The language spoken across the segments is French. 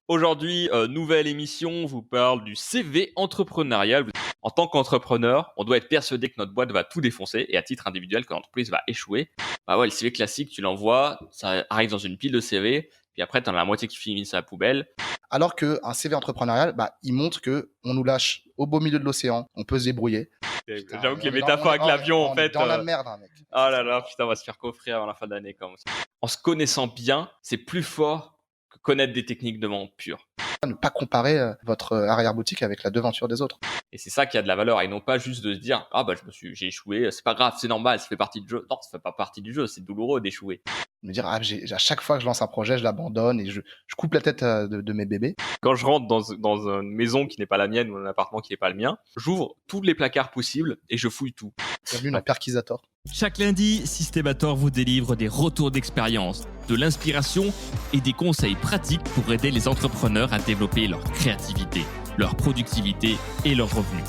Aujourd'hui, nouvelle émission, on vous parle du CV entrepreneurial. En tant qu'entrepreneur, on doit être persuadé que notre boîte va tout défoncer et à titre individuel que l'entreprise va échouer. Bah ouais, le CV classique, tu l'envoies, ça arrive dans une pile de CV, puis après tu en as la moitié qui finit à la poubelle. Alors qu'un CV entrepreneurial, il montre que on nous lâche au beau milieu de l'océan, on peut se débrouiller. Putain, J'avoue que les on est dans, métaphores avec l'avion, en on est fait, dans la merde, hein, mec. oh là là, putain, on va se faire coffrer avant la fin de l'année quand même. En se connaissant bien, c'est plus fort que connaître des techniques de vente pures. Ne pas comparer votre arrière-boutique avec la devanture des autres. Et c'est ça qui a de la valeur et non pas juste de se dire ah bah j'ai échoué, c'est pas grave, c'est normal, ça fait partie du jeu. Non, ça fait pas partie du jeu, c'est douloureux d'échouer. Me dire, à chaque fois que je lance un projet, je l'abandonne et je coupe la tête de mes bébés. Quand je rentre dans une maison qui n'est pas la mienne ou un appartement qui n'est pas le mien, j'ouvre tous les placards possibles et je fouille tout. Bienvenue dans Perquisator. Chaque lundi, Systemator vous délivre des retours d'expérience, de l'inspiration et des conseils pratiques pour aider les entrepreneurs à développer leur créativité, leur productivité et leurs revenus.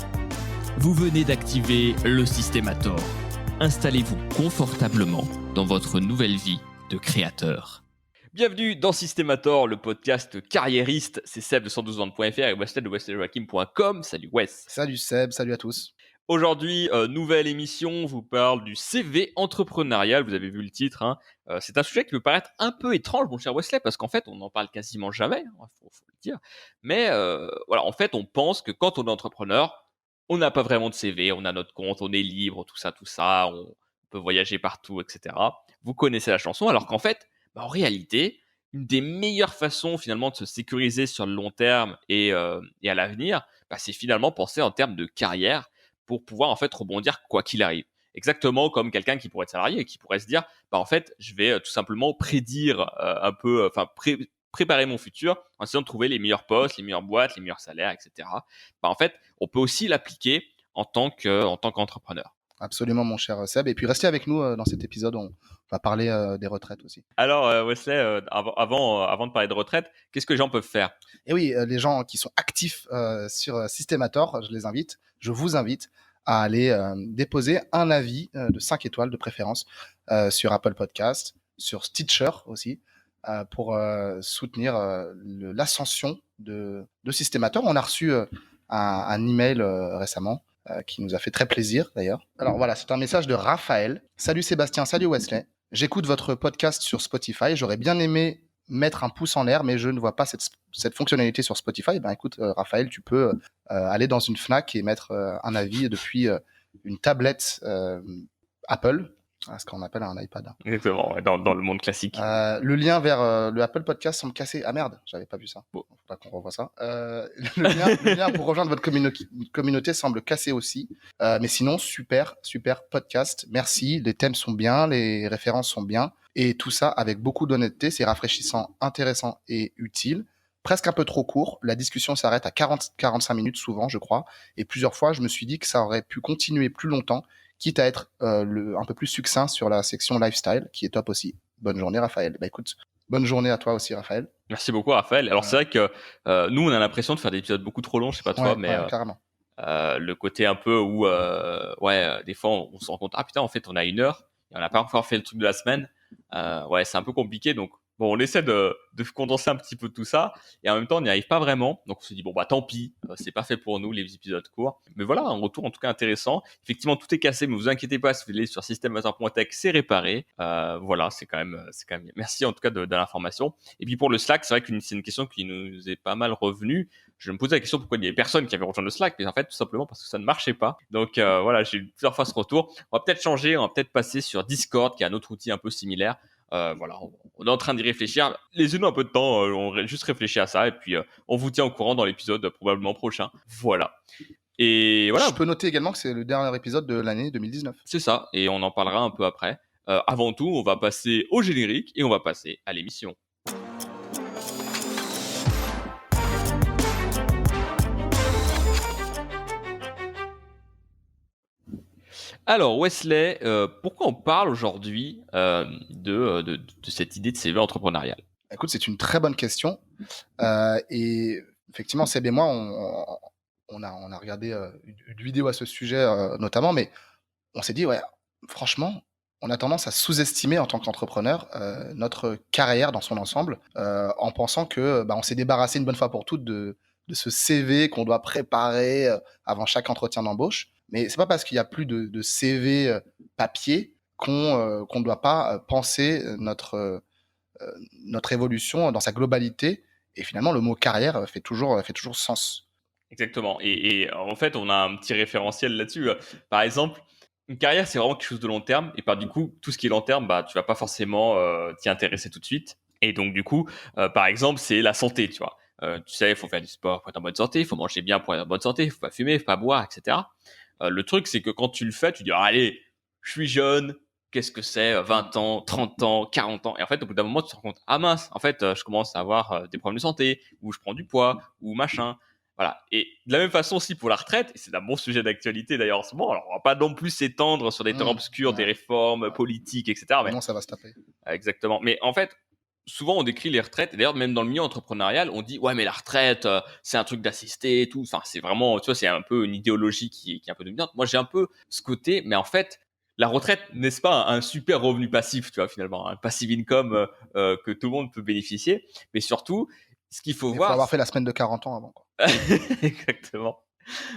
Vous venez d'activer le Systemator. Installez-vous confortablement dans votre nouvelle vie de créateur. Bienvenue dans Systemator, le podcast carriériste. C'est Seb de 112ventes.fr et Wesley de wesleyjoachim.com. Salut Wes. Salut Seb, salut à tous. Aujourd'hui, nouvelle émission, on vous parle du CV entrepreneurial. Vous avez vu le titre, hein. C'est un sujet qui peut paraître un peu étrange, mon cher Wesley, parce qu'en fait, on n'en parle quasiment jamais, faut le dire. Mais voilà, en fait, on pense que quand on est entrepreneur, on n'a pas vraiment de CV, on a notre compte, on est libre, tout ça, on peut voyager partout, etc. Vous connaissez la chanson, alors qu'en fait, en réalité, une des meilleures façons finalement de se sécuriser sur le long terme et à l'avenir, c'est finalement penser en termes de carrière pour pouvoir en fait rebondir quoi qu'il arrive. Exactement comme quelqu'un qui pourrait être salarié et qui pourrait se dire, en fait, je vais tout simplement prédire un peu, préparer mon futur en essayant de trouver les meilleurs postes, les meilleures boîtes, les meilleurs salaires, etc. En fait, on peut aussi l'appliquer en tant qu'entrepreneur. Absolument, mon cher Seb. Et puis restez avec nous dans cet épisode, on va parler des retraites aussi. Alors, Wesley, avant de parler de retraite, qu'est-ce que les gens peuvent faire ? Et oui, les gens qui sont actifs sur Systemator, je vous invite à aller déposer un avis de 5 étoiles de préférence sur Apple Podcast, sur Stitcher aussi, pour soutenir l'ascension de Systemator. On a reçu un email récemment qui nous a fait très plaisir d'ailleurs. Alors voilà, c'est un message de Raphaël. Salut Sébastien, salut Wesley. J'écoute votre podcast sur Spotify. J'aurais bien aimé mettre un pouce en l'air, mais je ne vois pas cette fonctionnalité sur Spotify. Écoute, Raphaël, tu peux aller dans une Fnac et mettre un avis depuis une tablette Apple, ce qu'on appelle un iPad. Exactement, dans le monde classique. Le lien vers le Apple Podcast semble cassé. Ah merde, j'avais pas vu ça. Bon, faudra qu'on revoie ça. Le lien pour rejoindre votre communauté semble cassé aussi. Mais sinon, super podcast. Merci. Les thèmes sont bien, les références sont bien. Et tout ça avec beaucoup d'honnêteté. C'est rafraîchissant, intéressant et utile. Presque un peu trop court. La discussion s'arrête à 40-45 minutes souvent, je crois. Et plusieurs fois, je me suis dit que ça aurait pu continuer plus longtemps, quitte à être un peu plus succinct sur la section lifestyle, qui est top aussi. Bonne journée, Raphaël. Écoute, bonne journée à toi aussi, Raphaël. Merci beaucoup, Raphaël. Alors, c'est vrai que nous, on a l'impression de faire des épisodes beaucoup trop longs, je sais pas toi, mais carrément. le côté un peu où, des fois, on se rend compte, ah putain, en fait, on a 1 heure, et on n'a pas encore fait le truc de la semaine. C'est un peu compliqué, donc bon, on essaie de condenser un petit peu tout ça, et en même temps, on n'y arrive pas vraiment. Donc, on se dit, bon, tant pis, c'est pas fait pour nous, les épisodes courts. Mais voilà, un retour en tout cas intéressant. Effectivement, tout est cassé, mais vous inquiétez pas, si vous allez sur systemator.tech, c'est réparé. Voilà, c'est quand même, merci en tout cas de l'information. Et puis pour le Slack, c'est vrai que c'est une question qui nous est pas mal revenue. Je me posais la question pourquoi il y avait personne qui avait rejoint le Slack, mais en fait, tout simplement parce que ça ne marchait pas. Donc voilà, j'ai eu plusieurs fois ce retour. On va peut-être changer, on va peut-être passer sur Discord, qui est un autre outil un peu similaire. Voilà, on est en train d'y réfléchir. Laissez-nous un peu de temps, on juste réfléchit à ça et puis on vous tient au courant dans l'épisode probablement prochain. Voilà. Et voilà. Je peux noter également que c'est le dernier épisode de l'année 2019. C'est ça, et on en parlera un peu après. Avant tout, on va passer au générique et on va passer à l'émission. Alors Wesley, pourquoi on parle aujourd'hui de cette idée de CV entrepreneurial ? Écoute, c'est une très bonne question. Et effectivement, Seb et moi, on a regardé une vidéo à ce sujet notamment, mais on s'est dit, ouais, franchement, on a tendance à sous-estimer en tant qu'entrepreneur notre carrière dans son ensemble, en pensant que on s'est débarrassé une bonne fois pour toutes de ce CV qu'on doit préparer avant chaque entretien d'embauche. Mais c'est pas parce qu'il y a plus de CV papier qu'on ne doit pas penser notre évolution dans sa globalité. Et finalement, le mot carrière fait toujours sens. Exactement. Et en fait, on a un petit référentiel là-dessus. Par exemple, une carrière, c'est vraiment quelque chose de long terme. Et par du coup, tout ce qui est long terme, tu vas pas forcément t'y intéresser tout de suite. Et donc, du coup, par exemple, c'est la santé, tu vois. Tu sais, il faut faire du sport pour être en bonne santé, il faut manger bien pour être en bonne santé, il faut pas fumer, il faut pas boire, etc. Le truc, c'est que quand tu le fais, tu dis, ah, allez, je suis jeune, qu'est-ce que c'est, 20 ans, 30 ans, 40 ans. Et en fait, au bout d'un moment, tu te rends compte, ah mince, en fait, je commence à avoir des problèmes de santé, ou je prends du poids, ou machin. Voilà. Et de la même façon aussi pour la retraite, et c'est un bon sujet d'actualité d'ailleurs en ce moment, alors on va pas non plus s'étendre sur des terrains obscurs, des Ouais. réformes politiques, etc. Mais Sinon, ça va se taper. exactement. Mais en fait, souvent on décrit les retraites, et d'ailleurs même dans le milieu entrepreneurial, on dit ouais mais la retraite, c'est un truc d'assister et tout. Enfin c'est vraiment, tu vois, c'est un peu une idéologie qui est un peu dominante. Moi j'ai un peu ce côté, mais en fait la retraite, n'est-ce pas un super revenu passif, tu vois, finalement, un passive income que tout le monde peut bénéficier. Mais surtout, ce qu'il faut Il faut voir, avoir fait la semaine de 40 ans avant, quoi. exactement.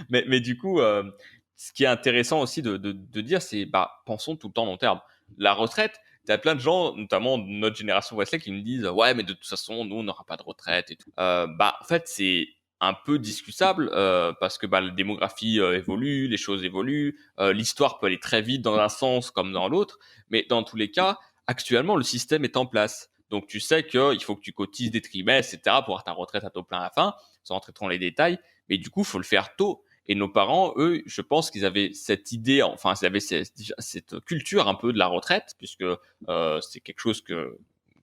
Mais du coup, ce qui est intéressant aussi de dire, c'est pensons tout le temps long terme. La retraite, tu as plein de gens, notamment de notre génération Wesley, qui nous disent ouais, mais de toute façon, nous, on n'aura pas de retraite et tout. En fait, c'est un peu discutable parce que la démographie évolue, les choses évoluent, l'histoire peut aller très vite dans un sens comme dans l'autre, mais dans tous les cas, actuellement, le système est en place. Donc, tu sais qu'il faut que tu cotises des trimestres, etc., pour avoir ta retraite à taux plein à la fin, sans rentrer trop dans les détails. Mais du coup, il faut le faire tôt. Et nos parents, eux, je pense qu'ils avaient cette idée, enfin, ils avaient cette culture un peu de la retraite, puisque c'est quelque chose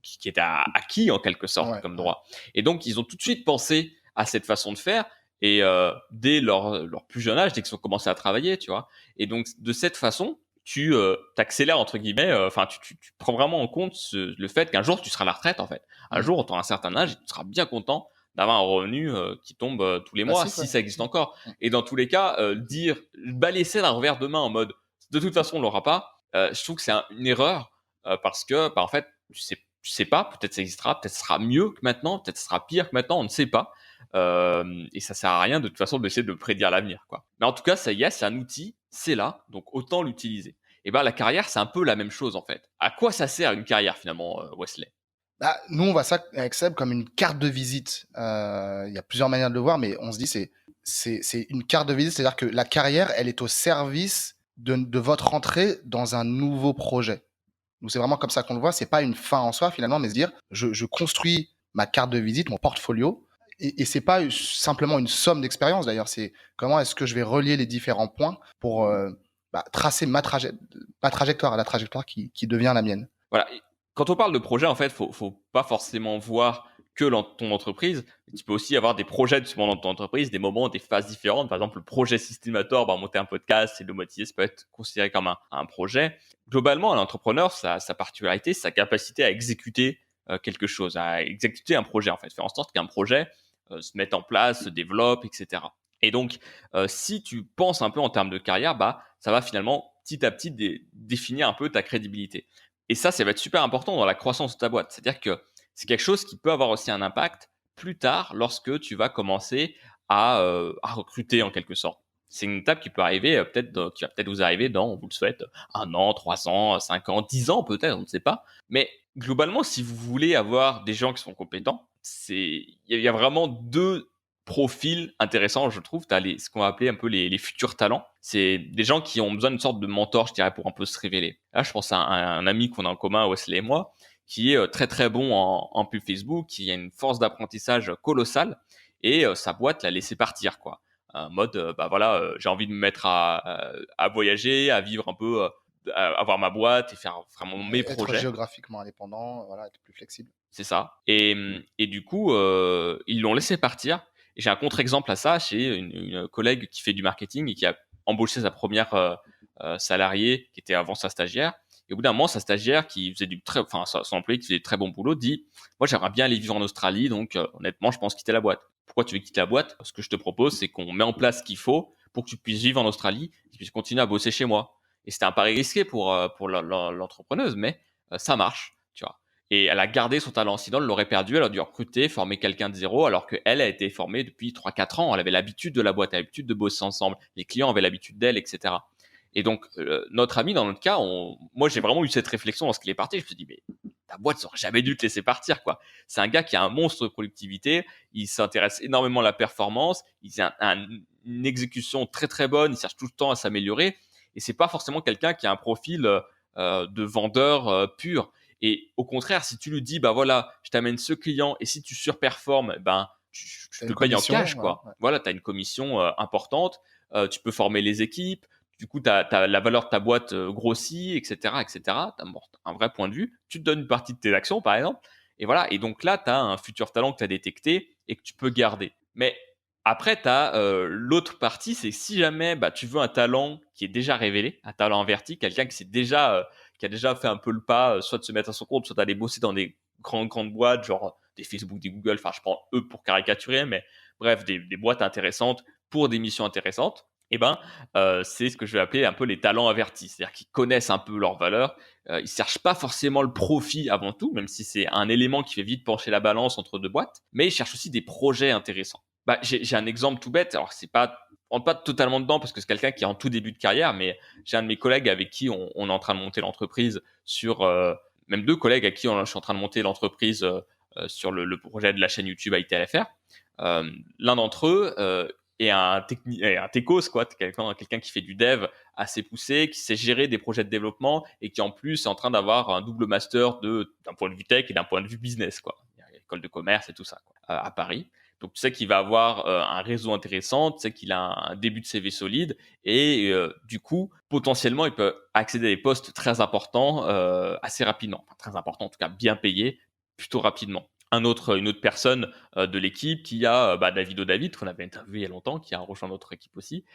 qui était acquis en quelque sorte Ouais, comme ouais. droit. Et donc, ils ont tout de suite pensé à cette façon de faire. Et dès leur plus jeune âge, dès qu'ils ont commencé à travailler, tu vois. Et donc, de cette façon, tu t'accélères, entre guillemets, enfin, tu prends vraiment en compte le fait qu'un jour, tu seras à la retraite, en fait. Un Mmh. jour, tu auras un certain âge et tu seras bien content d'avoir un revenu qui tombe tous les mois, Passif, si ouais. ça existe encore. Mmh. Et dans tous les cas, balayer d'un revers de main en mode de toute façon on l'aura pas, je trouve que c'est une erreur parce que en fait tu sais pas, peut-être ça existera, peut-être ça sera mieux que maintenant, peut-être ça sera pire que maintenant, on ne sait pas. Et ça sert à rien de toute façon d'essayer de prédire l'avenir, quoi. Mais en tout cas, ça y est, c'est un outil, c'est là, donc autant l'utiliser. Et la carrière, c'est un peu la même chose en fait. À quoi ça sert une carrière finalement, Wesley? Nous, on voit ça avec Seb comme une carte de visite. Il y a plusieurs manières de le voir, mais on se dit c'est une carte de visite, c'est-à-dire que la carrière, elle est au service de votre entrée dans un nouveau projet. Donc c'est vraiment comme ça qu'on le voit. C'est pas une fin en soi finalement, mais se dire je construis ma carte de visite, mon portfolio, et c'est pas simplement une somme d'expérience d'ailleurs. C'est comment est-ce que je vais relier les différents points pour tracer ma trajectoire, la trajectoire qui devient la mienne. Voilà. Et quand on parle de projet, en fait, faut pas forcément voir que ton entreprise. Tu peux aussi avoir des projets justement dans ton entreprise, des moments, des phases différentes. Par exemple, le projet Systemator, monter un podcast et le motiver, ça peut être considéré comme un projet. Globalement, l'entrepreneur, sa particularité, sa capacité à exécuter quelque chose, à exécuter un projet, en fait. Faire en sorte qu'un projet se mette en place, se développe, etc. Et donc, si tu penses un peu en termes de carrière, ça va finalement petit à petit définir un peu ta crédibilité. Et ça va être super important dans la croissance de ta boîte. C'est-à-dire que c'est quelque chose qui peut avoir aussi un impact plus tard lorsque tu vas commencer à recruter en quelque sorte. C'est une étape qui peut arriver, qui va peut-être vous arriver dans, on vous le souhaite, 1 an, 3 ans, 5 ans, 10 ans peut-être, on ne sait pas. Mais globalement, si vous voulez avoir des gens qui sont compétents, il y a vraiment deux profils intéressants, je trouve. Tu as ce qu'on va appeler un peu les futurs talents. C'est des gens qui ont besoin d'une sorte de mentor, je dirais, pour un peu se révéler. Là, je pense à un ami qu'on a en commun, Wesley et moi, qui est très très bon en pub Facebook, qui a une force d'apprentissage colossale, et sa boîte l'a laissé partir, quoi. En mode, j'ai envie de me mettre à voyager, à vivre un peu, à avoir ma boîte et faire vraiment mes Être projets. géographiquement indépendant, voilà, être plus flexible. C'est ça. Et du coup, ils l'ont laissé partir. Et j'ai un contre-exemple à ça chez une collègue qui fait du marketing et qui a embauché sa première salariée qui était avant sa stagiaire. Et au bout d'un moment, sa stagiaire qui faisait son employé qui faisait du très bon boulot dit, moi j'aimerais bien aller vivre en Australie, donc honnêtement, je pense quitter la boîte. Pourquoi tu veux quitter la boîte? Ce que je te propose, c'est qu'on met en place ce qu'il faut pour que tu puisses vivre en Australie et que tu puisses continuer à bosser chez moi. Et c'était un pari risqué pour l'entrepreneuse, mais ça marche, tu vois. Et elle a gardé son talent. Sinon, elle l'aurait perdu. Elle a dû recruter, former quelqu'un de zéro, alors qu'elle a été formée depuis 3-4 ans. Elle avait l'habitude de la boîte, elle avait l'habitude de bosser ensemble. Les clients avaient l'habitude d'elle, etc. Et donc, notre ami, dans notre cas, moi, j'ai vraiment eu cette réflexion lorsqu'il est parti. Je me suis dit, mais ta boîte n'aurait jamais dû te laisser partir, quoi. C'est un gars qui a un monstre de productivité. Il s'intéresse énormément à la performance. Il a une exécution très, très bonne. Il cherche tout le temps à s'améliorer. Et c'est pas forcément quelqu'un qui a un profil de vendeur pur. Et au contraire, si tu lui dis, bah voilà, je t'amène ce client et si tu surperformes, ben, tu te payes en cash, quoi. Ouais. Voilà, tu as une commission importante. Tu peux former les équipes. Du coup, la valeur de ta boîte grossit, etc., etc. Tu as un vrai point de vue. Tu te donnes une partie de tes actions, par exemple. Et voilà. Et donc là, tu as un futur talent que tu as détecté et que tu peux garder. Mais après, tu as l'autre partie, c'est si jamais tu veux un talent qui est déjà révélé, un talent averti, quelqu'un qui a déjà fait un peu le pas, soit de se mettre à son compte, soit d'aller bosser dans des grandes boîtes, genre des Facebook, des Google, enfin je prends eux pour caricaturer, mais bref, des boîtes intéressantes pour des missions intéressantes. Et c'est ce que je vais appeler un peu les talents avertis, c'est-à-dire qu'ils connaissent un peu leur valeur, ils cherchent pas forcément le profit avant tout, même si c'est un élément qui fait vite pencher la balance entre deux boîtes, mais ils cherchent aussi des projets intéressants. J'ai un exemple tout bête, alors c'est pas, on rentre pas totalement dedans parce que c'est quelqu'un qui est en tout début de carrière, mais j'ai un de mes collègues avec qui on est en train de monter l'entreprise même deux collègues avec qui je suis en train de monter l'entreprise sur le projet de la chaîne YouTube ITLFR. L'un d'entre eux est un techos, quoi, quelqu'un qui fait du dev assez poussé, qui sait gérer des projets de développement et qui en plus est en train d'avoir un double master d'un point de vue tech et d'un point de vue business, quoi. Il y a l'école de commerce et tout ça, quoi, à Paris. Donc tu sais qu'il va avoir un réseau intéressant, tu sais qu'il a un début de CV solide et du coup potentiellement il peut accéder à des postes très importants assez rapidement, enfin, très importants en tout cas bien payés plutôt rapidement. Une autre personne de l'équipe qui a David qu'on avait interviewé il y a longtemps, qui a rejoint notre équipe aussi,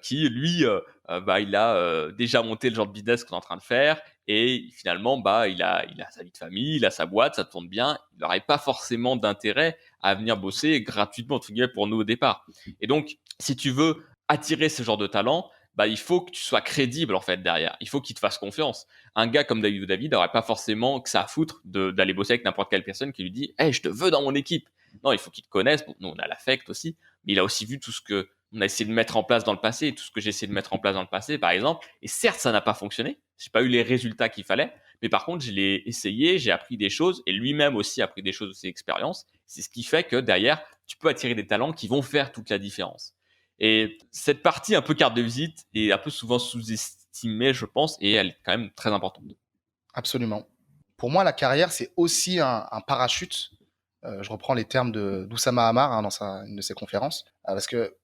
qui lui il a déjà monté le genre de business qu'on est en train de faire et finalement il a sa vie de famille, il a sa boîte, ça tourne bien, il n'aurait pas forcément d'intérêt à venir bosser gratuitement entre guillemets pour nous au départ. Et donc si tu veux attirer ce genre de talent, il faut que tu sois crédible en fait derrière. Il faut qu'il te fasse confiance. Un gars comme David n'aurait pas forcément que ça à foutre d'aller bosser avec n'importe quelle personne qui lui dit « Hey, je te veux dans mon équipe ». Non, il faut qu'il te connaisse. Bon, nous, on a l'affect aussi, mais il a aussi vu tout ce que on a essayé de mettre en place dans le passé, tout ce que j'ai essayé de mettre en place dans le passé, par exemple. Et certes, ça n'a pas fonctionné. J'ai pas eu les résultats qu'il fallait, mais par contre, je l'ai essayé, j'ai appris des choses, et lui-même aussi a appris des choses de ses expériences. C'est ce qui fait que derrière, tu peux attirer des talents qui vont faire toute la différence. Et cette partie un peu carte de visite est un peu souvent sous-estimée, je pense, et elle est quand même très importante. Absolument. Pour moi, la carrière, c'est aussi un parachute. Je reprends les termes d'Oussama Hamar dans une de ses conférences. Parce que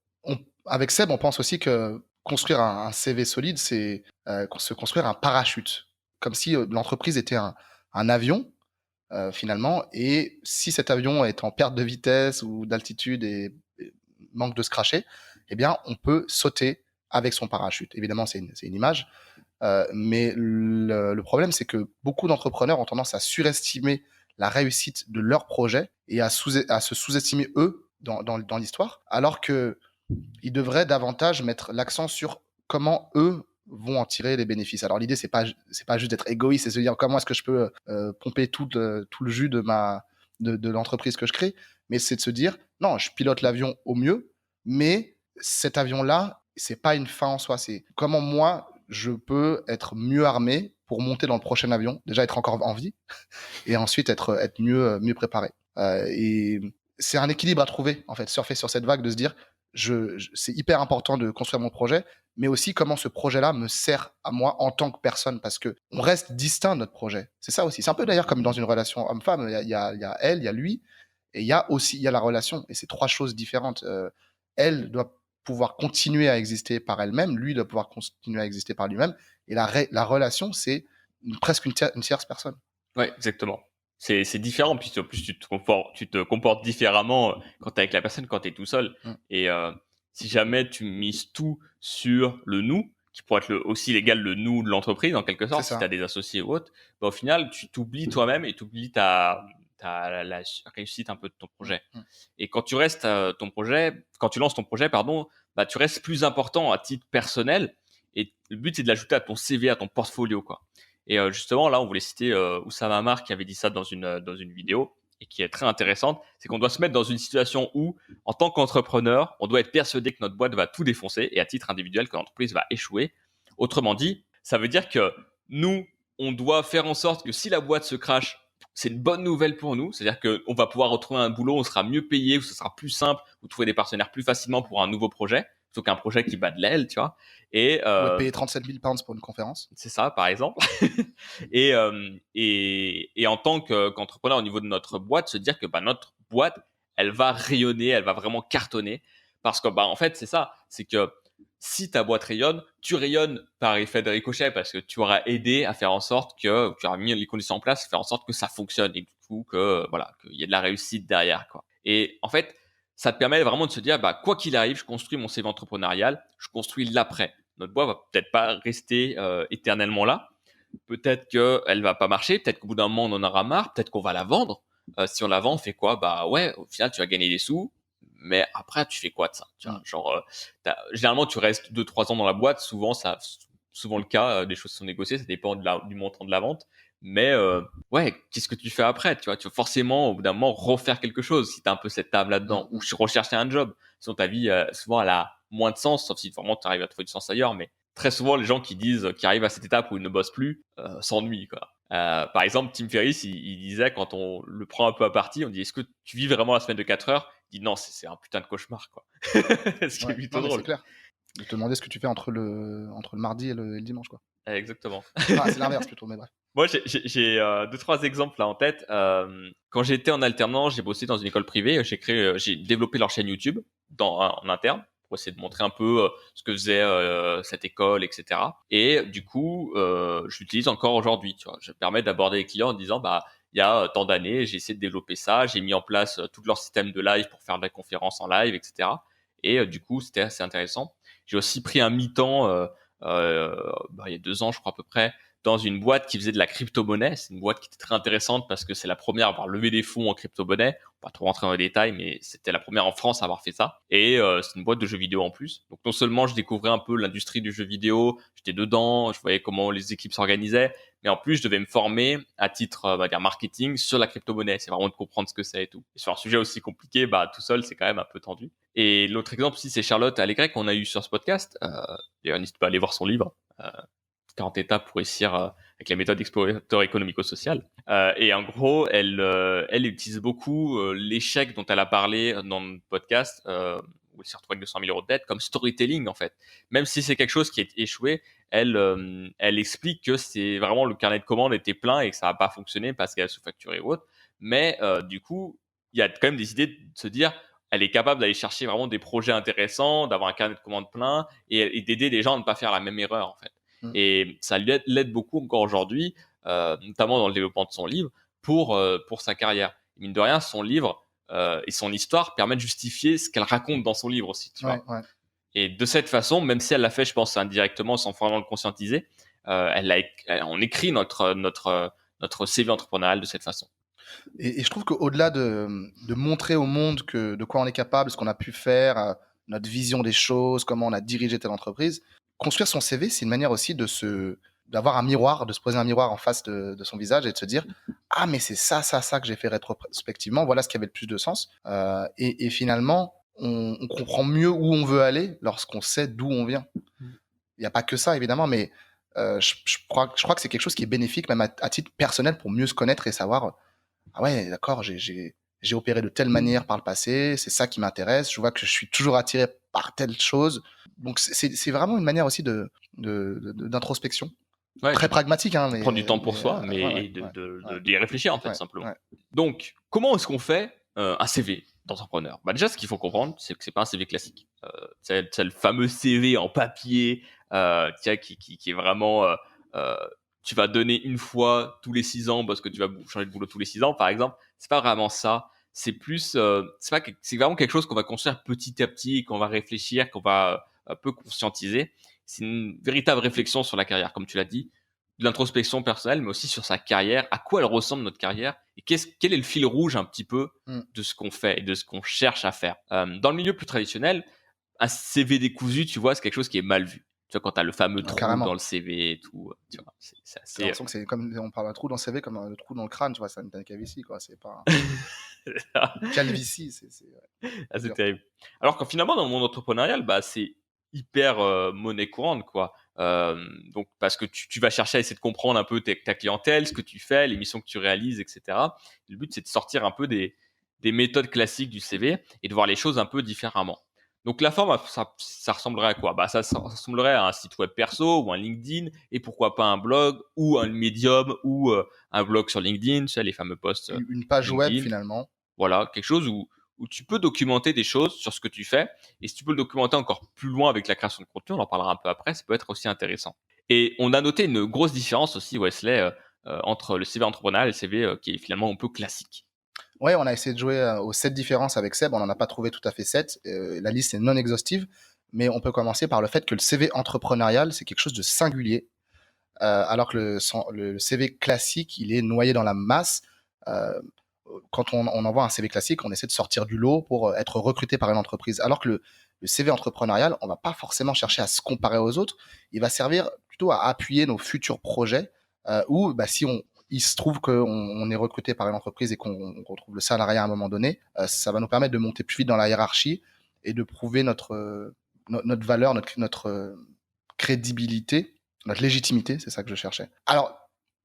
avec Seb, on pense aussi que construire un CV solide, c'est se construire un parachute. Comme si l'entreprise était un avion, finalement. Et si cet avion est en perte de vitesse ou d'altitude et manque de se crasher, eh bien, on peut sauter avec son parachute. Évidemment, c'est une image. Mais le problème, c'est que beaucoup d'entrepreneurs ont tendance à surestimer la réussite de leur projet et à se sous-estimer eux dans l'histoire, alors qu'ils devraient davantage mettre l'accent sur comment eux vont en tirer les bénéfices. Alors l'idée, c'est pas juste d'être égoïste et se dire comment est-ce que je peux pomper tout le jus de l'entreprise que je crée, mais c'est de se dire non, je pilote l'avion au mieux, mais cet avion-là, c'est pas une fin en soi. C'est comment moi je peux être mieux armé pour monter dans le prochain avion, déjà être encore en vie, et ensuite être mieux préparé. Et c'est un équilibre à trouver, en fait, surfer sur cette vague, de se dire, c'est hyper important de construire mon projet, mais aussi comment ce projet-là me sert à moi en tant que personne, parce que on reste distinct de notre projet. C'est ça aussi. C'est un peu d'ailleurs comme dans une relation homme-femme, il y a elle, il y a lui, et il y a la relation, et c'est trois choses différentes. Elle doit pouvoir continuer à exister par elle-même, lui doit pouvoir continuer à exister par lui-même, et la relation, c'est presque une tierce personne. Ouais, exactement. C'est différent, puis en plus tu te comportes différemment quand t'es avec la personne, quand t'es tout seul. Et si jamais tu mises tout sur le nous, qui pourrait être aussi l'égal le nous de l'entreprise en quelque sorte, si t'as des associés ou autres, au final tu t'oublies toi-même et t'oublies la réussite un peu de ton projet. Et quand tu lances ton projet, tu restes plus important à titre personnel Et le but, c'est de l'ajouter à ton CV, à ton portfolio, quoi. Et justement, là, on voulait citer Oussama Ammar qui avait dit ça dans une vidéo et qui est très intéressante. C'est qu'on doit se mettre dans une situation où, en tant qu'entrepreneur, on doit être persuadé que notre boîte va tout défoncer et à titre individuel, que l'entreprise va échouer. Autrement dit, ça veut dire que nous, on doit faire en sorte que si la boîte se crache, c'est une bonne nouvelle pour nous. C'est-à-dire qu'on va pouvoir retrouver un boulot, on sera mieux payé, ou ce sera plus simple, ou trouver des partenaires plus facilement pour un nouveau projet, plutôt qu'un projet qui bat de l'aile, tu vois. Et On va payer 37 000 pounds pour une conférence. c'est ça, par exemple. et en tant qu'entrepreneur au niveau de notre boîte, se dire que notre boîte, elle va rayonner, elle va vraiment cartonner. Parce que, en fait, c'est ça. C'est que si ta boîte rayonne, tu rayonnes par effet de ricochet parce que tu auras aidé à faire en sorte que tu auras mis les conditions en place, faire en sorte que ça fonctionne et du coup qu'il y ait de la réussite derrière, quoi. Et en fait, ça te permet vraiment de se dire, quoi qu'il arrive, je construis mon CV entrepreneurial, je construis l'après. Notre boîte va peut-être pas rester éternellement là. Peut-être qu'elle va pas marcher. Peut-être qu'au bout d'un moment, on en aura marre. Peut-être qu'on va la vendre. Si on la vend, on fait quoi? Ouais, au final, tu vas gagner des sous. Mais après, tu fais quoi de ça? Tu vois, genre, généralement, tu restes 2-3 ans dans la boîte. Souvent le cas. Des choses sont négociées. Ça dépend du montant de la vente. Mais ouais, qu'est-ce que tu fais après? Tu vas forcément, au bout d'un moment, refaire quelque chose si tu as un peu cette table là-dedans. Ou rechercher un job. Sinon, ta vie, souvent, elle a moins de sens. Sauf si vraiment tu arrives à trouver du sens ailleurs. Mais très souvent, les gens qui arrivent à cette étape où ils ne bossent plus, s'ennuient, quoi. Par exemple, Tim Ferriss, il disait, quand on le prend un peu à partie, on dit, est-ce que tu vis vraiment la semaine de 4 heures? Il dit, non, c'est un putain de cauchemar, quoi. Ce qui est plutôt drôle. C'est clair. De te demander ce que tu fais entre le mardi et le dimanche, quoi. Exactement. C'est l'inverse plutôt, mais bref. Moi, j'ai 2-3 exemples là en tête. Quand j'étais en alternance, j'ai bossé dans une école privée. J'ai développé leur chaîne YouTube en interne pour essayer de montrer un peu ce que faisait cette école, etc. Et du coup, je l'utilise encore aujourd'hui. Tu vois, je permets d'aborder les clients en disant, il y a tant d'années, j'ai essayé de développer ça, j'ai mis en place tout leur système de live pour faire des conférences en live, etc. Et du coup, c'était assez intéressant. J'ai aussi pris un mi-temps, il y a 2 ans, je crois à peu près, dans une boîte qui faisait de la crypto-monnaie. C'est une boîte qui était très intéressante parce que c'est la première à avoir levé des fonds en crypto-monnaie. On va pas trop rentrer dans les détails, mais c'était la première en France à avoir fait ça. Et c'est une boîte de jeux vidéo en plus. Donc non seulement je découvrais un peu l'industrie du jeu vidéo, j'étais dedans, je voyais comment les équipes s'organisaient, mais en plus je devais me former à titre marketing sur la crypto-monnaie. C'est vraiment de comprendre ce que c'est et tout. Et sur un sujet aussi compliqué, tout seul, c'est quand même un peu tendu. Et l'autre exemple aussi, c'est Charlotte Allégret qu'on a eu sur ce podcast. D'ailleurs, n'hésite pas à aller voir son livre. 40 étapes pour réussir avec la méthode explorateur économico-social. Et en gros, elle utilise beaucoup l'échec dont elle a parlé dans le podcast, où elle s'est retrouvée avec 200 000 € de dette, comme storytelling, en fait. Même si c'est quelque chose qui est échoué, elle explique que c'est vraiment le carnet de commandes était plein et que ça n'a pas fonctionné parce qu'elle a sous-facturé ou autre. Mais du coup, il y a quand même des idées de se dire, elle est capable d'aller chercher vraiment des projets intéressants, d'avoir un carnet de commandes plein et d'aider les gens à ne pas faire la même erreur, en fait. Et ça l'aide beaucoup encore aujourd'hui, notamment dans le développement de son livre, pour sa carrière. Mine de rien, son livre et son histoire permettent de justifier ce qu'elle raconte dans son livre aussi. Tu vois. Ouais. Et de cette façon, même si elle l'a fait, je pense, indirectement, sans vraiment le conscientiser, on écrit notre CV entrepreneurial de cette façon. Et je trouve qu'au-delà de montrer au monde de quoi on est capable, ce qu'on a pu faire, notre vision des choses, comment on a dirigé telle entreprise, construire son CV, c'est une manière aussi d'avoir un miroir, de se poser un miroir en face de son visage et de se dire « Ah, mais c'est ça que j'ai fait rétrospectivement, voilà ce qui avait le plus de sens. » Et finalement, on comprend mieux où on veut aller lorsqu'on sait d'où on vient. Il n'y a pas que ça, évidemment, mais je crois que c'est quelque chose qui est bénéfique, même à titre personnel, pour mieux se connaître et savoir « Ah ouais, d'accord, j'ai opéré de telle manière par le passé, c'est ça qui m'intéresse, je vois que je suis toujours attiré par telle chose. » Donc, c'est vraiment une manière aussi d'introspection. Ouais, très pragmatique. Hein, prendre du temps pour soi, mais d'y réfléchir, en fait, simplement. Ouais. Donc, comment est-ce qu'on fait un CV d'entrepreneur? Déjà, ce qu'il faut comprendre, c'est que c'est pas un CV classique. C'est le fameux CV en papier qui est vraiment... tu vas donner une fois tous les 6 ans parce que tu vas changer de boulot tous les 6 ans, par exemple. C'est pas vraiment ça. C'est plus... c'est vraiment quelque chose qu'on va construire petit à petit, qu'on va réfléchir, qu'on va un peu conscientiser. C'est une véritable réflexion sur la carrière, comme tu l'as dit, de l'introspection personnelle, mais aussi sur sa carrière, à quoi elle ressemble notre carrière, et quel est le fil rouge un petit peu de ce qu'on fait et de ce qu'on cherche à faire. Dans le milieu plus traditionnel, un CV décousu, tu vois, c'est quelque chose qui est mal vu. Tu vois, quand t'as le fameux Ah, trou carrément. dans le CV et tout, tu vois, c'est J'ai assez. l'impression que c'est comme on parle d'un trou dans le CV, comme le trou dans le crâne, tu vois, c'est une calvitie, quoi. C'est pas une calvitie, c'est Assez dur. terrible. Alors que finalement, dans le monde entrepreneurial, bah, c'est hyper monnaie courante, quoi. Donc, parce que tu vas chercher à essayer de comprendre un peu ta clientèle, ce que tu fais, les missions que tu réalises, etc. Le but, c'est de sortir un peu des méthodes classiques du CV et de voir les choses un peu différemment. Donc, la forme, ça ressemblerait à quoi? Bah, ça ressemblerait à un site web perso ou un LinkedIn et pourquoi pas un blog ou un Medium ou un blog sur LinkedIn, tu sais, les fameux posts Une page web, LinkedIn. finalement. Voilà, quelque chose où tu peux documenter des choses sur ce que tu fais. Et si tu peux le documenter encore plus loin avec la création de contenu, on en parlera un peu après, ça peut être aussi intéressant. Et on a noté une grosse différence aussi, Wesley, entre le CV entrepreneurial et le CV qui est finalement un peu classique. Ouais, on a essayé de jouer aux 7 différences avec Seb. On n'en a pas trouvé tout à fait 7. La liste est non exhaustive. Mais on peut commencer par le fait que le CV entrepreneurial, c'est quelque chose de singulier. Alors que le CV classique, il est noyé dans la masse. Euh, Quand on envoie un CV classique, on essaie de sortir du lot pour être recruté par une entreprise. Alors que le CV entrepreneurial, on va pas forcément chercher à se comparer aux autres. Il va servir plutôt à appuyer nos futurs projets. Ou bah, si il se trouve qu'on est recruté par une entreprise et qu'on retrouve le salariat à un moment donné, ça va nous permettre de monter plus vite dans la hiérarchie et de prouver notre valeur, notre crédibilité, notre légitimité, c'est ça que je cherchais. Alors,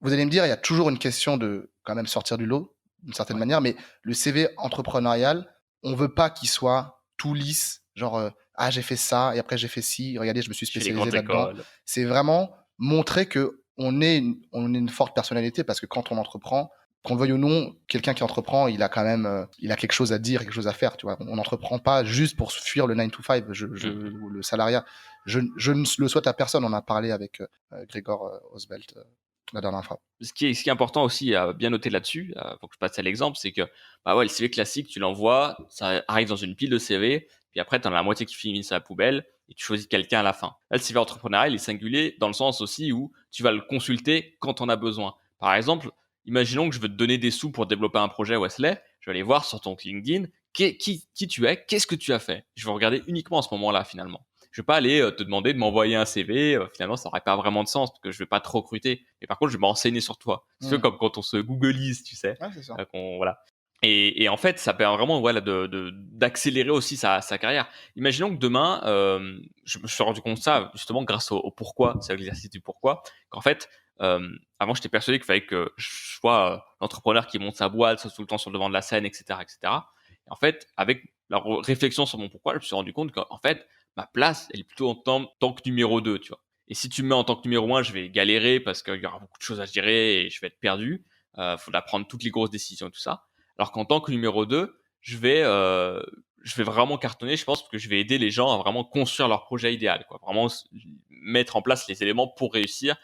vous allez me dire, il y a toujours une question de quand même sortir du lot, d'une certaine Ouais. manière, mais le CV entrepreneurial, on veut pas qu'il soit tout lisse, genre ah j'ai fait ça et après j'ai fait ci, regardez je me suis Je fais les spécialisé grandes là-dedans. écoles. C'est vraiment montrer que on est une forte personnalité parce que quand on entreprend, qu'on le veuille ou non, quelqu'un qui entreprend, il a quand même il a quelque chose à dire, quelque chose à faire, tu vois. On n'entreprend pas juste pour fuir le 9 to 5, Mhm. ou le salariat. Je ne le souhaite à personne. On a parlé avec Grégor Osbelt la dernière fois. Ce qui est important aussi à bien noter là-dessus, pour que je passe à l'exemple, c'est que bah ouais, le CV classique, tu l'envoies, ça arrive dans une pile de CV, puis après, tu en as la moitié qui finissent à la poubelle et tu choisis quelqu'un à la fin. Là, le CV entrepreneurial, il est singulier dans le sens aussi où tu vas le consulter quand on a besoin. Par exemple, imaginons que je veux te donner des sous pour développer un projet Wesley, je vais aller voir sur ton LinkedIn qui tu es, qu'est-ce que tu as fait. Je vais regarder uniquement à ce moment-là finalement. Je vais pas aller te demander de m'envoyer un CV. Finalement, ça n'aurait pas vraiment de sens parce que je vais pas te recruter. Mais par contre, je vais me renseigner sur toi. C'est un peu comme quand on se Googleise, tu sais. Ouais, c'est ça. Voilà. Et en fait, ça permet vraiment voilà, d'accélérer aussi sa carrière. Imaginons que demain, je me suis rendu compte de ça justement grâce au pourquoi, c'est l'exercice du pourquoi, qu'en fait, avant, j'étais persuadé qu'il fallait que je sois l'entrepreneur qui monte sa boîte, soit tout le temps sur le devant de la scène, etc. etc. Et en fait, avec la réflexion sur mon pourquoi, je me suis rendu compte qu'en fait, ma place, elle est plutôt en tant que numéro 2, tu vois. Et si tu me mets en tant que numéro 1, je vais galérer parce qu'il y aura beaucoup de choses à gérer et je vais être perdu. Faudra prendre toutes les grosses décisions et tout ça. Alors qu'en tant que numéro 2, je vais vraiment cartonner, je pense, parce que je vais aider les gens à vraiment construire leur projet idéal, quoi. Vraiment mettre en place les éléments pour réussir,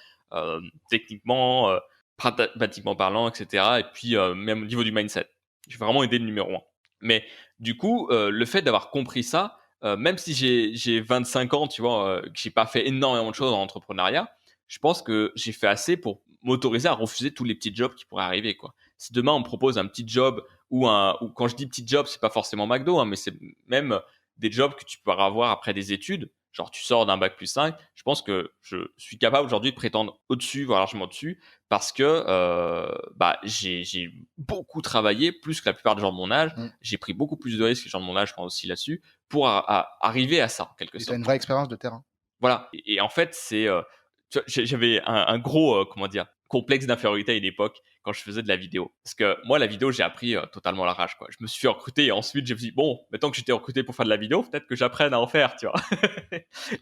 techniquement, pragmatiquement parlant, etc. Et puis, même au niveau du mindset. Je vais vraiment aider le numéro 1. Mais du coup, le fait d'avoir compris ça, même si j'ai 25 ans, tu vois, que j'ai pas fait énormément de choses en entrepreneuriat, je pense que j'ai fait assez pour m'autoriser à refuser tous les petits jobs qui pourraient arriver, quoi. Si demain on me propose un petit job ou quand je dis petit job, c'est pas forcément McDo, hein, mais c'est même des jobs que tu pourras avoir après des études. Genre, tu sors d'un bac plus 5, je pense que je suis capable aujourd'hui de prétendre au-dessus, voire largement au-dessus, parce que bah, j'ai beaucoup travaillé, plus que la plupart des gens de mon âge. Mm. J'ai pris beaucoup plus de risques que les gens de mon âge, je pense aussi là-dessus, pour arriver à ça, en quelque Et tu as une sorte. vraie expérience de terrain. Voilà. Et en fait, tu vois, j'avais un gros, comment dire, complexe d'infériorité à une époque quand je faisais de la vidéo. Parce que moi, la vidéo, j'ai appris totalement à l'arrache, quoi. Je me suis fait recruter et ensuite, je me suis dit, bon, maintenant que j'étais recruté pour faire de la vidéo, peut-être que j'apprenne à en faire, tu vois.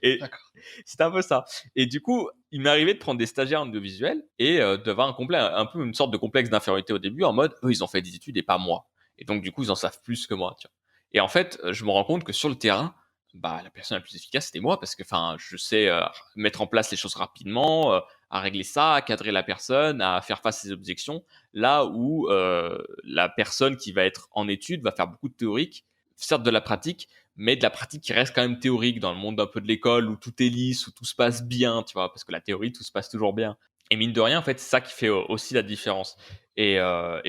Et D'accord. c'était un peu ça. Et du coup, il m'est arrivé de prendre des stagiaires en audiovisuel et d'avoir un peu une sorte de complexe d'infériorité au début, en mode, eux, ils ont fait des études et pas moi. Et donc, du coup, ils en savent plus que moi, tu vois. Et en fait, je me rends compte que sur le terrain, bah, la personne la plus efficace, c'était moi, parce que, enfin, je sais mettre en place les choses rapidement, à régler ça, à cadrer la personne, à faire face à ses objections, là où la personne qui va être en études va faire beaucoup de théorique, certes de la pratique, mais de la pratique qui reste quand même théorique dans le monde un peu de l'école où tout est lisse, où tout se passe bien, tu vois, parce que la théorie, tout se passe toujours bien. Et mine de rien, en fait, c'est ça qui fait aussi la différence. Et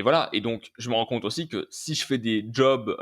voilà. Et donc, je me rends compte aussi que si je fais des jobs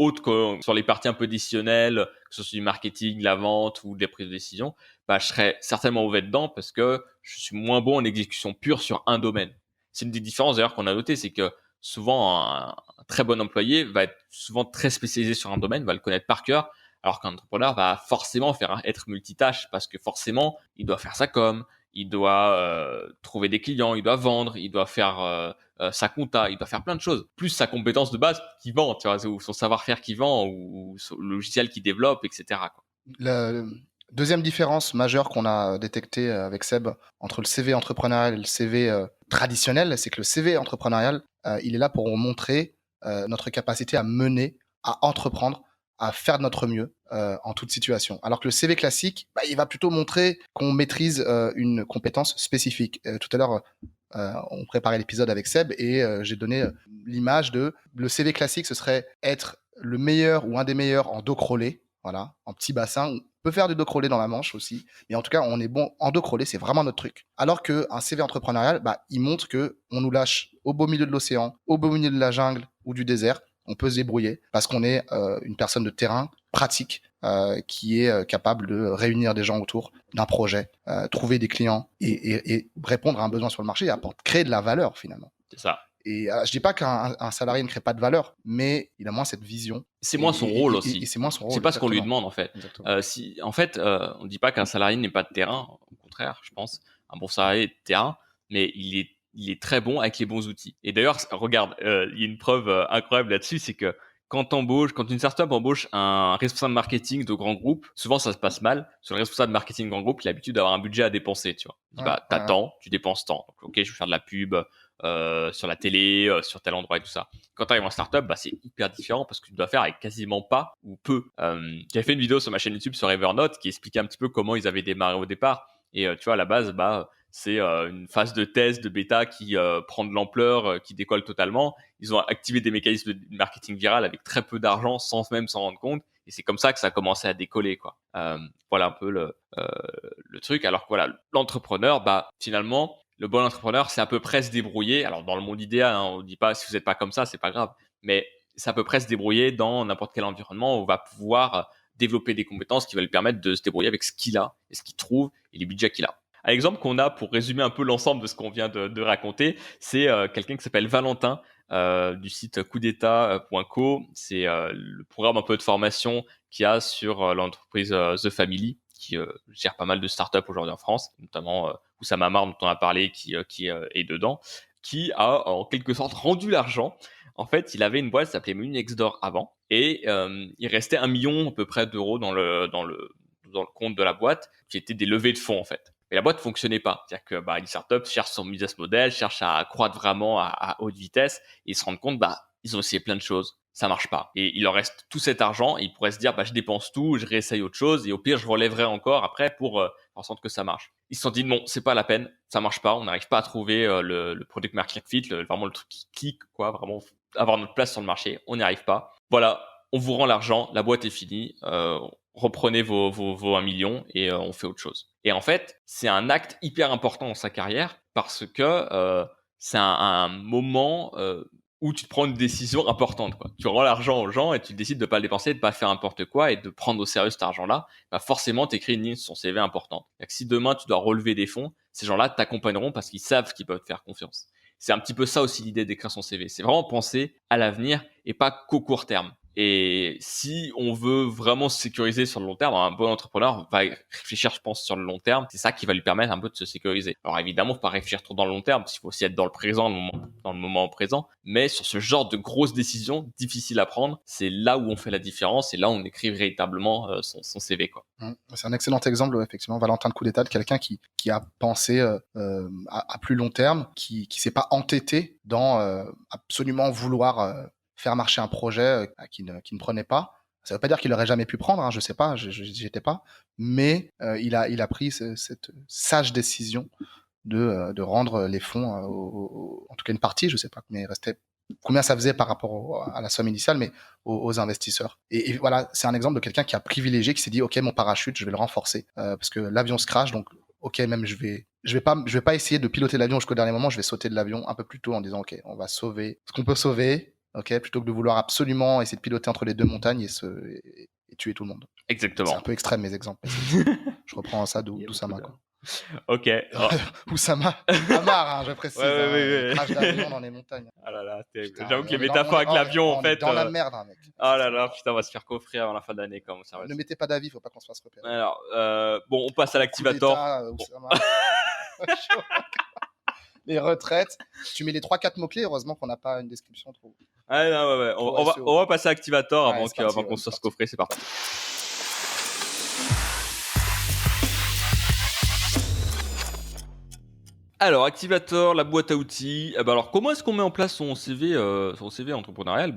autre que sur les parties un peu décisionnelles, que ce soit du marketing, la vente ou des prises de décision, bah, je serais certainement mauvais dedans parce que je suis moins bon en exécution pure sur un domaine. C'est une des différences d'ailleurs qu'on a noté, c'est que souvent un très bon employé va être souvent très spécialisé sur un domaine, va le connaître par cœur, alors qu'un entrepreneur va forcément être multitâche parce que forcément, il doit faire sa com, il doit trouver des clients, il doit vendre, il doit faire sa compta, il doit faire plein de choses. Plus sa compétence de base qui vend, tu vois, ou son savoir-faire qui vend, ou le logiciel qui développe, etc. quoi. La deuxième différence majeure qu'on a détectée avec Seb entre le CV entrepreneurial et le CV traditionnel, c'est que le CV entrepreneurial, il est là pour montrer notre capacité à mener, à entreprendre, à faire de notre mieux en toute situation. Alors que le CV classique, bah, il va plutôt montrer qu'on maîtrise une compétence spécifique. Tout à l'heure, on préparait l'épisode avec Seb et j'ai donné l'image de le CV classique, ce serait être le meilleur ou un des meilleurs en dos crawlé, voilà, en petit bassin. On peut faire du dos crawlé dans la Manche aussi, mais en tout cas, on est bon en dos crawlé, c'est vraiment notre truc. Alors qu'un CV entrepreneurial, bah, il montre que on nous lâche au beau milieu de l'océan, au beau milieu de la jungle ou du désert, on peut se débrouiller parce qu'on est une personne de terrain pratique qui est capable de réunir des gens autour d'un projet, trouver des clients et répondre à un besoin sur le marché et créer de la valeur finalement. C'est ça. Et je dis pas qu'un salarié ne crée pas de valeur, mais il a moins cette vision. C'est moins son rôle aussi. Et c'est moins son rôle. C'est pas ce qu'on lui exactement. demande en fait. Exactement. On dit pas qu'un salarié n'est pas de terrain. Au contraire, je pense, un bon salarié est de terrain, mais il est très bon avec les bons outils. Et d'ailleurs, regarde, il y a une preuve incroyable là-dessus, c'est que quand une startup embauche un responsable marketing de grand groupe, souvent ça se passe mal. Sur le responsable marketing de grand groupe, il a l'habitude d'avoir un budget à dépenser, tu vois. Il dit, bah, t'as tant, tu dépenses tant. Donc, ok, je vais faire de la pub sur la télé, sur tel endroit et tout ça. Quand tu arrives en startup, bah, c'est hyper différent parce que tu dois faire avec quasiment pas ou peu. J'avais fait une vidéo sur ma chaîne YouTube sur Evernote qui expliquait un petit peu comment ils avaient démarré au départ. Et tu vois, à la base, bah, c'est une phase de test, de bêta qui prend de l'ampleur, qui décolle totalement. Ils ont activé des mécanismes de marketing viral avec très peu d'argent, sans même s'en rendre compte. Et c'est comme ça que ça a commencé à décoller, quoi. Voilà un peu le truc. Alors que voilà, l'entrepreneur, bah, finalement, le bon entrepreneur, c'est à peu près se débrouiller. Alors, dans le monde idéal, hein, on dit pas, si vous n'êtes pas comme ça, c'est pas grave. Mais c'est à peu près se débrouiller dans n'importe quel environnement où on va pouvoir développer des compétences qui vont lui permettre de se débrouiller avec ce qu'il a et ce qu'il trouve et les budgets qu'il a. Un exemple qu'on a pour résumer un peu l'ensemble de ce qu'on vient de raconter, c'est quelqu'un qui s'appelle Valentin du site coupdeta.co. C'est le programme un peu de formation qu'il y a sur l'entreprise The Family qui gère pas mal de startups aujourd'hui en France, notamment Oussama Amar dont on a parlé qui est dedans, qui a en quelque sorte rendu l'argent. En fait, il avait une boîte qui s'appelait Munexdor avant et il restait 1 million à peu près d'euros dans le compte de la boîte qui étaient des levées de fonds en fait. Et la boîte fonctionnait pas. C'est-à-dire que bah, une startup cherche son business model, cherche à croître vraiment à haute vitesse et ils se rendent compte bah ils ont essayé plein de choses, ça marche pas. Et il leur reste tout cet argent et ils pourraient se dire bah je dépense tout, je réessaye autre chose et au pire je relèverai encore après pour faire en sorte que ça marche. Ils se sont dit non, c'est pas la peine, ça marche pas, on n'arrive pas à trouver le product market fit, vraiment le truc qui clique quoi, vraiment avoir notre place sur le marché, on n'y arrive pas. Voilà, on vous rend l'argent, la boîte est finie, reprenez vos 1 million et on fait autre chose. Et en fait, c'est un acte hyper important dans sa carrière parce que c'est un moment où tu te prends une décision importante, quoi. Tu rends l'argent aux gens et tu décides de pas le dépenser, de pas faire n'importe quoi et de prendre au sérieux cet argent-là. Bah forcément, tu écris une ligne sur son CV importante. C'est-à-dire que si demain tu dois relever des fonds, ces gens-là t'accompagneront parce qu'ils savent qu'ils peuvent te faire confiance. C'est un petit peu ça aussi l'idée d'écrire son CV. C'est vraiment penser à l'avenir et pas qu'au court terme. Et si on veut vraiment se sécuriser sur le long terme, un bon entrepreneur va réfléchir, je pense, sur le long terme. C'est ça qui va lui permettre un peu de se sécuriser. Alors évidemment, faut pas réfléchir trop dans le long terme, parce qu'il faut aussi être dans le présent, dans le moment présent. Mais sur ce genre de grosses décisions difficiles à prendre, c'est là où on fait la différence et là où on écrit véritablement son CV, quoi. C'est un excellent exemple, effectivement, Valentin de Coup d'État, de quelqu'un qui a pensé à plus long terme, qui s'est pas entêté dans absolument vouloir faire marcher un projet qui ne prenait pas. Ça veut pas dire qu'il aurait jamais pu prendre, hein, je sais pas, j'y étais pas, mais il a pris cette sage décision de rendre les fonds, en tout cas une partie, je sais pas, mais il restait combien ça faisait par rapport à la somme initiale, mais aux investisseurs. Et voilà, c'est un exemple de quelqu'un qui a privilégié, qui s'est dit, ok, mon parachute, je vais le renforcer parce que l'avion se crache, donc ok, même je vais pas essayer de piloter l'avion jusqu'au dernier moment, je vais sauter de l'avion un peu plus tôt en disant, ok, on va sauver ce qu'on peut sauver. ok, plutôt que de vouloir absolument essayer de piloter entre les deux montagnes et tuer tout le monde. C'est Exactement. un peu extrême mes exemples. Je reprends ça d'Oussama, quoi. Ok. Oh. Oussama, Amar, hein, je précise. Ouais. Crash d'avion dans les montagnes. Ah là là, terrible. Putain, J'avoue que les on est métaphores avec l'avion, en on est fait. dans la merde, hein, mec. Oh là là, putain, on va se faire coffrer avant la fin de l'année, comme ça. Ne mettez pas d'avis, faut pas qu'on se fasse repérer. Alors, bon, on passe à l'activator. Oussama. Les retraites. Tu mets les 3-4 mots-clés, heureusement qu'on n'a pas une description trop. Ah non, ouais. On va passer à activator Ouais, avant qu'on se fasse coffrer, c'est parti. Alors, activator, la boîte à outils. Alors, comment est-ce qu'on met en place son CV entrepreneurial?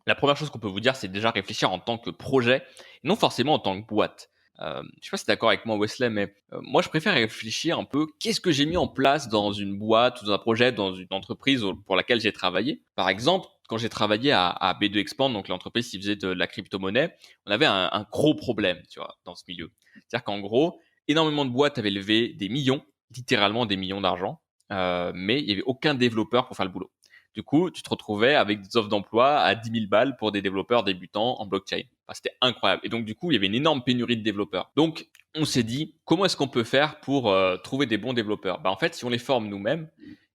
La première chose qu'on peut vous dire, c'est déjà réfléchir en tant que projet, et non forcément en tant que boîte. Je sais pas si tu es d'accord avec moi, Wesley, mais moi, je préfère réfléchir un peu qu'est-ce que j'ai mis en place dans une boîte ou dans un projet, dans une entreprise pour laquelle j'ai travaillé. Par exemple, quand j'ai travaillé à B2 Expand, donc l'entreprise qui faisait de la crypto-monnaie, on avait un gros problème, tu vois, dans ce milieu. C'est-à-dire qu'en gros, énormément de boîtes avaient levé des millions, littéralement des millions d'argent, mais il n'y avait aucun développeur pour faire le boulot. Du coup, tu te retrouvais avec des offres d'emploi à 10 000 balles pour des développeurs débutants en blockchain. Enfin, c'était incroyable. Et donc, du coup, il y avait une énorme pénurie de développeurs. Donc, on s'est dit, comment est-ce qu'on peut faire pour trouver des bons développeurs? En fait, si on les forme nous-mêmes,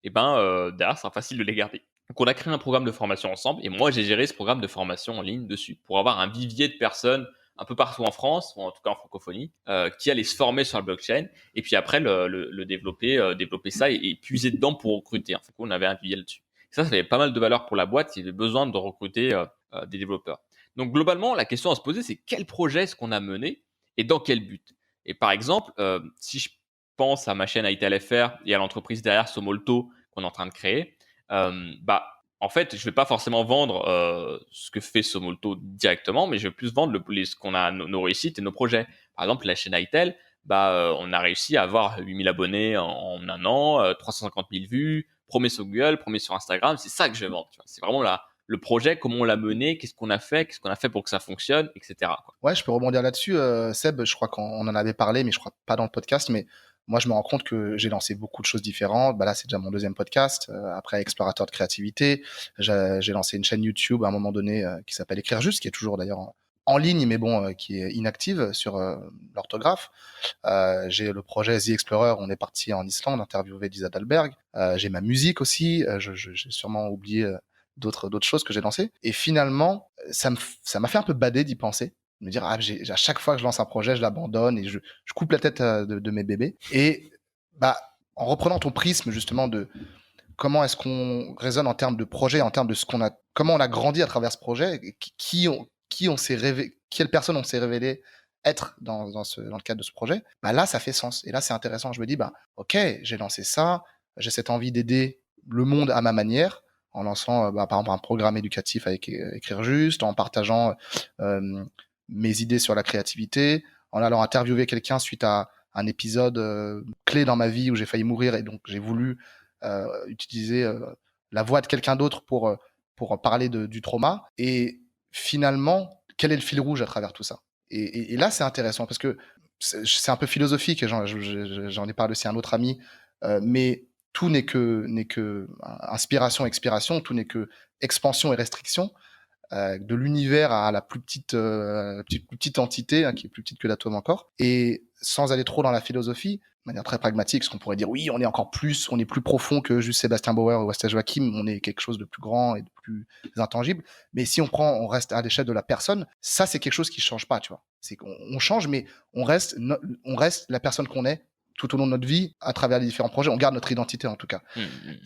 derrière, ça sera facile de les garder. Donc, on a créé un programme de formation ensemble. Et moi, j'ai géré ce programme de formation en ligne dessus pour avoir un vivier de personnes un peu partout en France, ou en tout cas en francophonie, qui allaient se former sur la blockchain. Et puis après, le développer ça et puiser dedans pour recruter. Du coup, on avait un vivier là-dessus. Ça avait pas mal de valeur pour la boîte qui avait besoin de recruter des développeurs. Donc globalement, la question à se poser, c'est quel projet est-ce qu'on a mené et dans quel but? Et par exemple, si je pense à ma chaîne ITLFR et à l'entreprise derrière Somolto qu'on est en train de créer, en fait, je vais pas forcément vendre ce que fait Somolto directement, mais je vais plus vendre ce qu'on a, nos réussites et nos projets. Par exemple, la chaîne ITEL, on a réussi à avoir 8000 abonnés en un an, 350 000 vues, premier sur Google, premier sur Instagram, c'est ça que je vais vendre. Tu vois. C'est vraiment le projet, comment on l'a mené, qu'est-ce qu'on a fait pour que ça fonctionne, etc. quoi. Ouais, je peux rebondir là-dessus. Seb, je crois qu'on en avait parlé, mais je crois pas dans le podcast, mais moi, je me rends compte que j'ai lancé beaucoup de choses différentes. Là, c'est déjà mon deuxième podcast. Après, Explorateur de créativité, j'ai lancé une chaîne YouTube à un moment donné qui s'appelle Écrire Juste, qui est toujours d'ailleurs en ligne, mais bon, qui est inactive sur l'orthographe. J'ai le projet The Explorer, on est parti en Islande interviewer Lisa Dahlberg. J'ai ma musique aussi, j'ai sûrement oublié d'autres choses que j'ai lancées. Et finalement, ça m'a fait un peu bader d'y penser. Me dire, à chaque fois que je lance un projet, je l'abandonne et je coupe la tête de mes bébés. Et en reprenant ton prisme justement de comment est-ce qu'on raisonne en termes de projet, en termes de comment on a grandi à travers ce projet, quelles personnes on s'est révélé être dans le cadre de ce projet, là, ça fait sens. Et là, c'est intéressant. Je me dis, ok, j'ai lancé ça, j'ai cette envie d'aider le monde à ma manière, en lançant, par exemple, un programme éducatif avec Écrire Juste, en partageant mes idées sur la créativité, en allant interviewer quelqu'un suite à un épisode clé dans ma vie où j'ai failli mourir, et donc j'ai voulu utiliser la voix de quelqu'un d'autre pour parler du trauma. Et finalement, quel est le fil rouge à travers tout ça? Et là, c'est intéressant parce que c'est un peu philosophique, et j'en ai parlé aussi à un autre ami, mais tout n'est que inspiration, expiration, tout n'est que expansion et restriction. De l'univers à la plus petite entité, qui est plus petite que l'atome encore. Et sans aller trop dans la philosophie, de manière très pragmatique, parce qu'on pourrait dire oui, on est plus profond que juste Sébastien Bauer ou Wasta Joachim, on est quelque chose de plus grand et de plus intangible. Mais si on reste à l'échelle de la personne, ça c'est quelque chose qui change pas, tu vois. C'est qu'on change, mais on reste la personne qu'on est tout au long de notre vie à travers les différents projets. On garde notre identité en tout cas.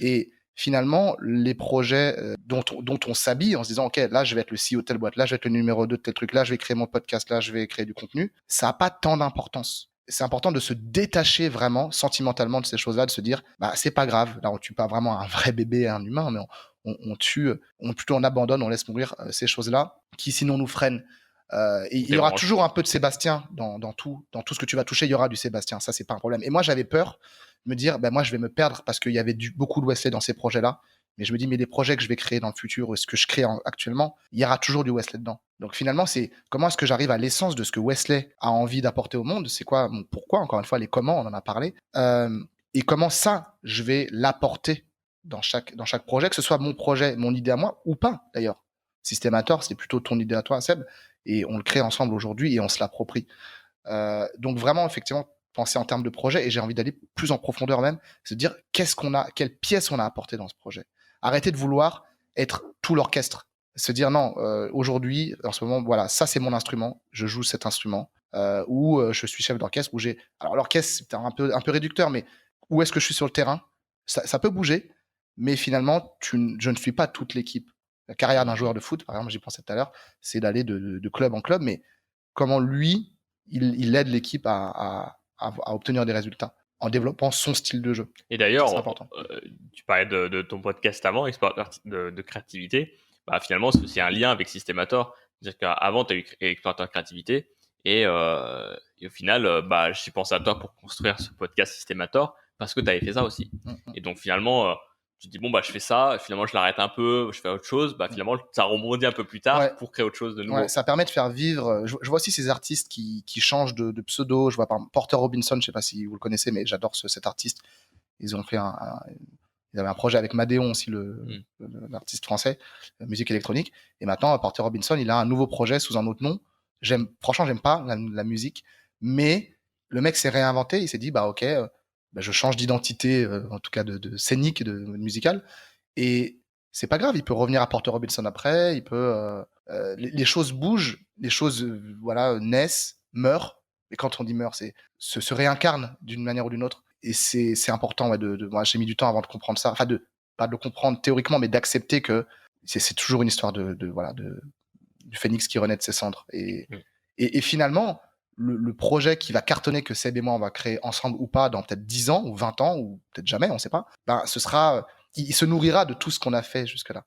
Et finalement, les projets dont on s'habille en se disant, OK, là, je vais être le CEO de telle boîte, là, je vais être le numéro 2 de tel truc, là, je vais créer mon podcast, là, je vais créer du contenu, ça n'a pas tant d'importance. C'est important de se détacher vraiment, sentimentalement, de ces choses-là, de se dire, c'est pas grave, là, on tue pas vraiment un vrai bébé, un humain, mais on abandonne, on laisse mourir ces choses-là qui, sinon, nous freinent. Et il y aura toujours un peu de Sébastien dans tout ce que tu vas toucher, il y aura du Sébastien, ça, c'est pas un problème. Et moi, j'avais peur me dire, moi, je vais me perdre parce qu'il y avait beaucoup de Wesley dans ces projets-là. Mais je me dis, mais les projets que je vais créer dans le futur ou ce que je crée actuellement, il y aura toujours du Wesley dedans. Donc finalement, c'est comment est-ce que j'arrive à l'essence de ce que Wesley a envie d'apporter au monde? C'est quoi mon pourquoi? Encore une fois, les comment, on en a parlé. Et comment ça, je vais l'apporter dans chaque projet, que ce soit mon projet, mon idée à moi ou pas d'ailleurs. Systemator, c'est plutôt ton idée à toi, Seb, et on le crée ensemble aujourd'hui et on se l'approprie. Donc vraiment, effectivement, penser en termes de projet, et j'ai envie d'aller plus en profondeur même, se dire quelle pièce on a apporté dans ce projet. Arrêter de vouloir être tout l'orchestre. Se dire non, aujourd'hui, en ce moment, voilà, ça c'est mon instrument, je joue cet instrument, ou je suis chef d'orchestre, alors l'orchestre c'est un peu réducteur, mais où est-ce que je suis sur le terrain? Ça peut bouger, mais finalement, je ne suis pas toute l'équipe. La carrière d'un joueur de foot, par exemple, j'y pensais tout à l'heure, c'est d'aller de club en club, mais comment lui, il aide l'équipe à obtenir des résultats en développant son style de jeu. Et C'est d'ailleurs, important. tu parlais de ton podcast avant, Export de créativité. Bah, finalement, c'est aussi un lien avec Systemator. C'est-à-dire qu'avant, tu as eu Explorateur Créativité. Et au final, bah, j'ai pensé à toi pour construire ce podcast Systemator parce que tu avais fait ça aussi. Et donc, finalement, tu te dis, bon, bah, je fais ça. Finalement, je l'arrête un peu, je fais autre chose. Bah, finalement, ça rebondit un peu plus tard Ouais. pour créer autre chose de nouveau. Ouais, ça permet de faire vivre. Je vois aussi ces artistes qui changent de pseudo. Je vois par exemple Porter Robinson, je sais pas si vous le connaissez, mais j'adore cet artiste. Ils ont fait ils avaient un projet avec Madéon aussi, l'artiste français, la musique électronique. Et maintenant, Porter Robinson, il a un nouveau projet sous un autre nom. Franchement, j'aime pas la musique, mais le mec s'est réinventé. Il s'est dit, bah ok, bah, je change d'identité, en tout cas de scénique, de musicale. Et c'est pas grave, il peut revenir à Porter Robinson après. Il peut, les choses bougent, les choses, voilà, naissent, meurent. Et quand on dit meurent, c'est se réincarnent d'une manière ou d'une autre. Et c'est important, ouais, moi, j'ai mis du temps avant de comprendre ça. Enfin, pas de le comprendre théoriquement, mais d'accepter que c'est toujours une histoire voilà, du phénix qui renaît de ses cendres. Et finalement, le projet qui va cartonner, que Seb et moi, on va créer ensemble ou pas, dans peut-être 10 ans, ou 20 ans, ou peut-être jamais, on sait pas, ben, il se nourrira de tout ce qu'on a fait jusque-là.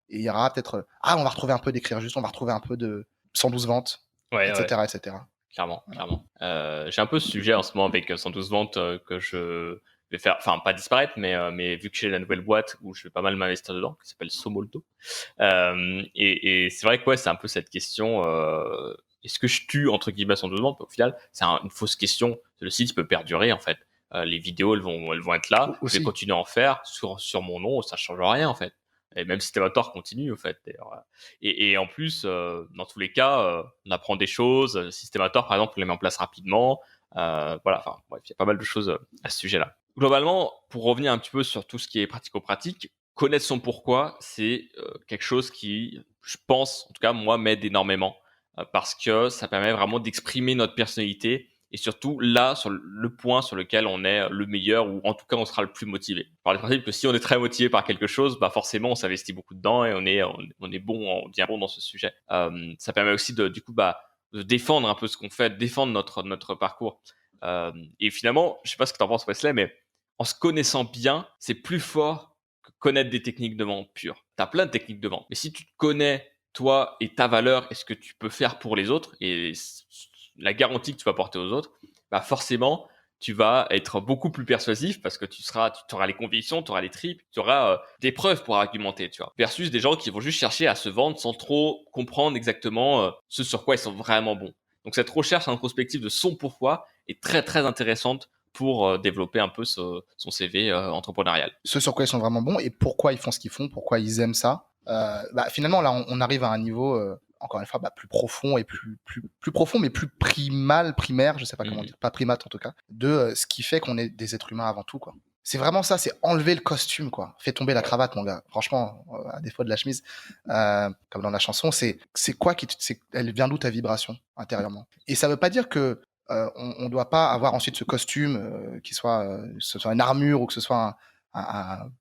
Et il y aura peut-être, on va retrouver un peu d'Écrire Juste, on va retrouver un peu de 112 ventes, Ouais, etc., ouais. etc. Clairement. J'ai un peu ce sujet en ce moment avec 112 ventes que je vais faire, enfin pas disparaître, mais vu que j'ai la nouvelle boîte où je vais pas mal m'investir dedans, qui s'appelle Somolto. Et c'est vrai que ouais, c'est un peu cette question, est-ce que je tue entre guillemets 112 ventes? Au final, c'est une fausse question. Le site peut perdurer en fait. Les vidéos, elles vont être là. Aussi. Je vais continuer à en faire sur mon nom, ça change rien en fait. Et même Systemator continue, en fait. Et en plus, dans tous les cas, on apprend des choses. Systemator, par exemple, on les met en place rapidement. Voilà, enfin, bref, il y a pas mal de choses à ce sujet-là. Globalement, pour revenir un petit peu sur tout ce qui est pratico-pratique, connaître son pourquoi, c'est quelque chose qui, je pense, en tout cas, moi, m'aide énormément. Parce que ça permet vraiment d'exprimer notre personnalité et surtout là sur le point sur lequel on est le meilleur ou en tout cas on sera le plus motivé. Par le principe que si on est très motivé par quelque chose, bah forcément on s'investit beaucoup dedans et on est bon, on devient bon dans ce sujet. Ça permet aussi de défendre un peu ce qu'on fait, de défendre notre parcours. Et finalement, je sais pas ce que t'en penses Wesley, mais en se connaissant bien, c'est plus fort que connaître des techniques de vente pures. T'as plein de techniques de vente, mais si tu te connais toi et ta valeur et ce que tu peux faire pour les autres et la garantie que tu vas apporter aux autres, bah forcément, tu vas être beaucoup plus persuasif parce que tu auras les convictions, tu auras les tripes, tu auras des preuves pour argumenter, tu vois. Versus des gens qui vont juste chercher à se vendre sans trop comprendre exactement ce sur quoi ils sont vraiment bons. Donc cette recherche introspective de son pourquoi est très très intéressante pour développer un peu son CV entrepreneurial. Ce sur quoi ils sont vraiment bons et pourquoi ils font ce qu'ils font, pourquoi ils aiment ça. Finalement, là, on arrive à un niveau, encore une fois, plus profond et plus profond, mais plus primaire, je sais pas comment dire, pas primate en tout cas, de ce qui fait qu'on est des êtres humains avant tout, quoi. C'est vraiment ça, c'est enlever le costume, quoi. Fais tomber la cravate, mon gars. Franchement, à défaut de la chemise, comme dans la chanson, c'est quoi elle vient d'où ta vibration intérieurement? Et ça veut pas dire que on doit pas avoir ensuite ce costume qui soit, que ce soit une armure ou que ce soit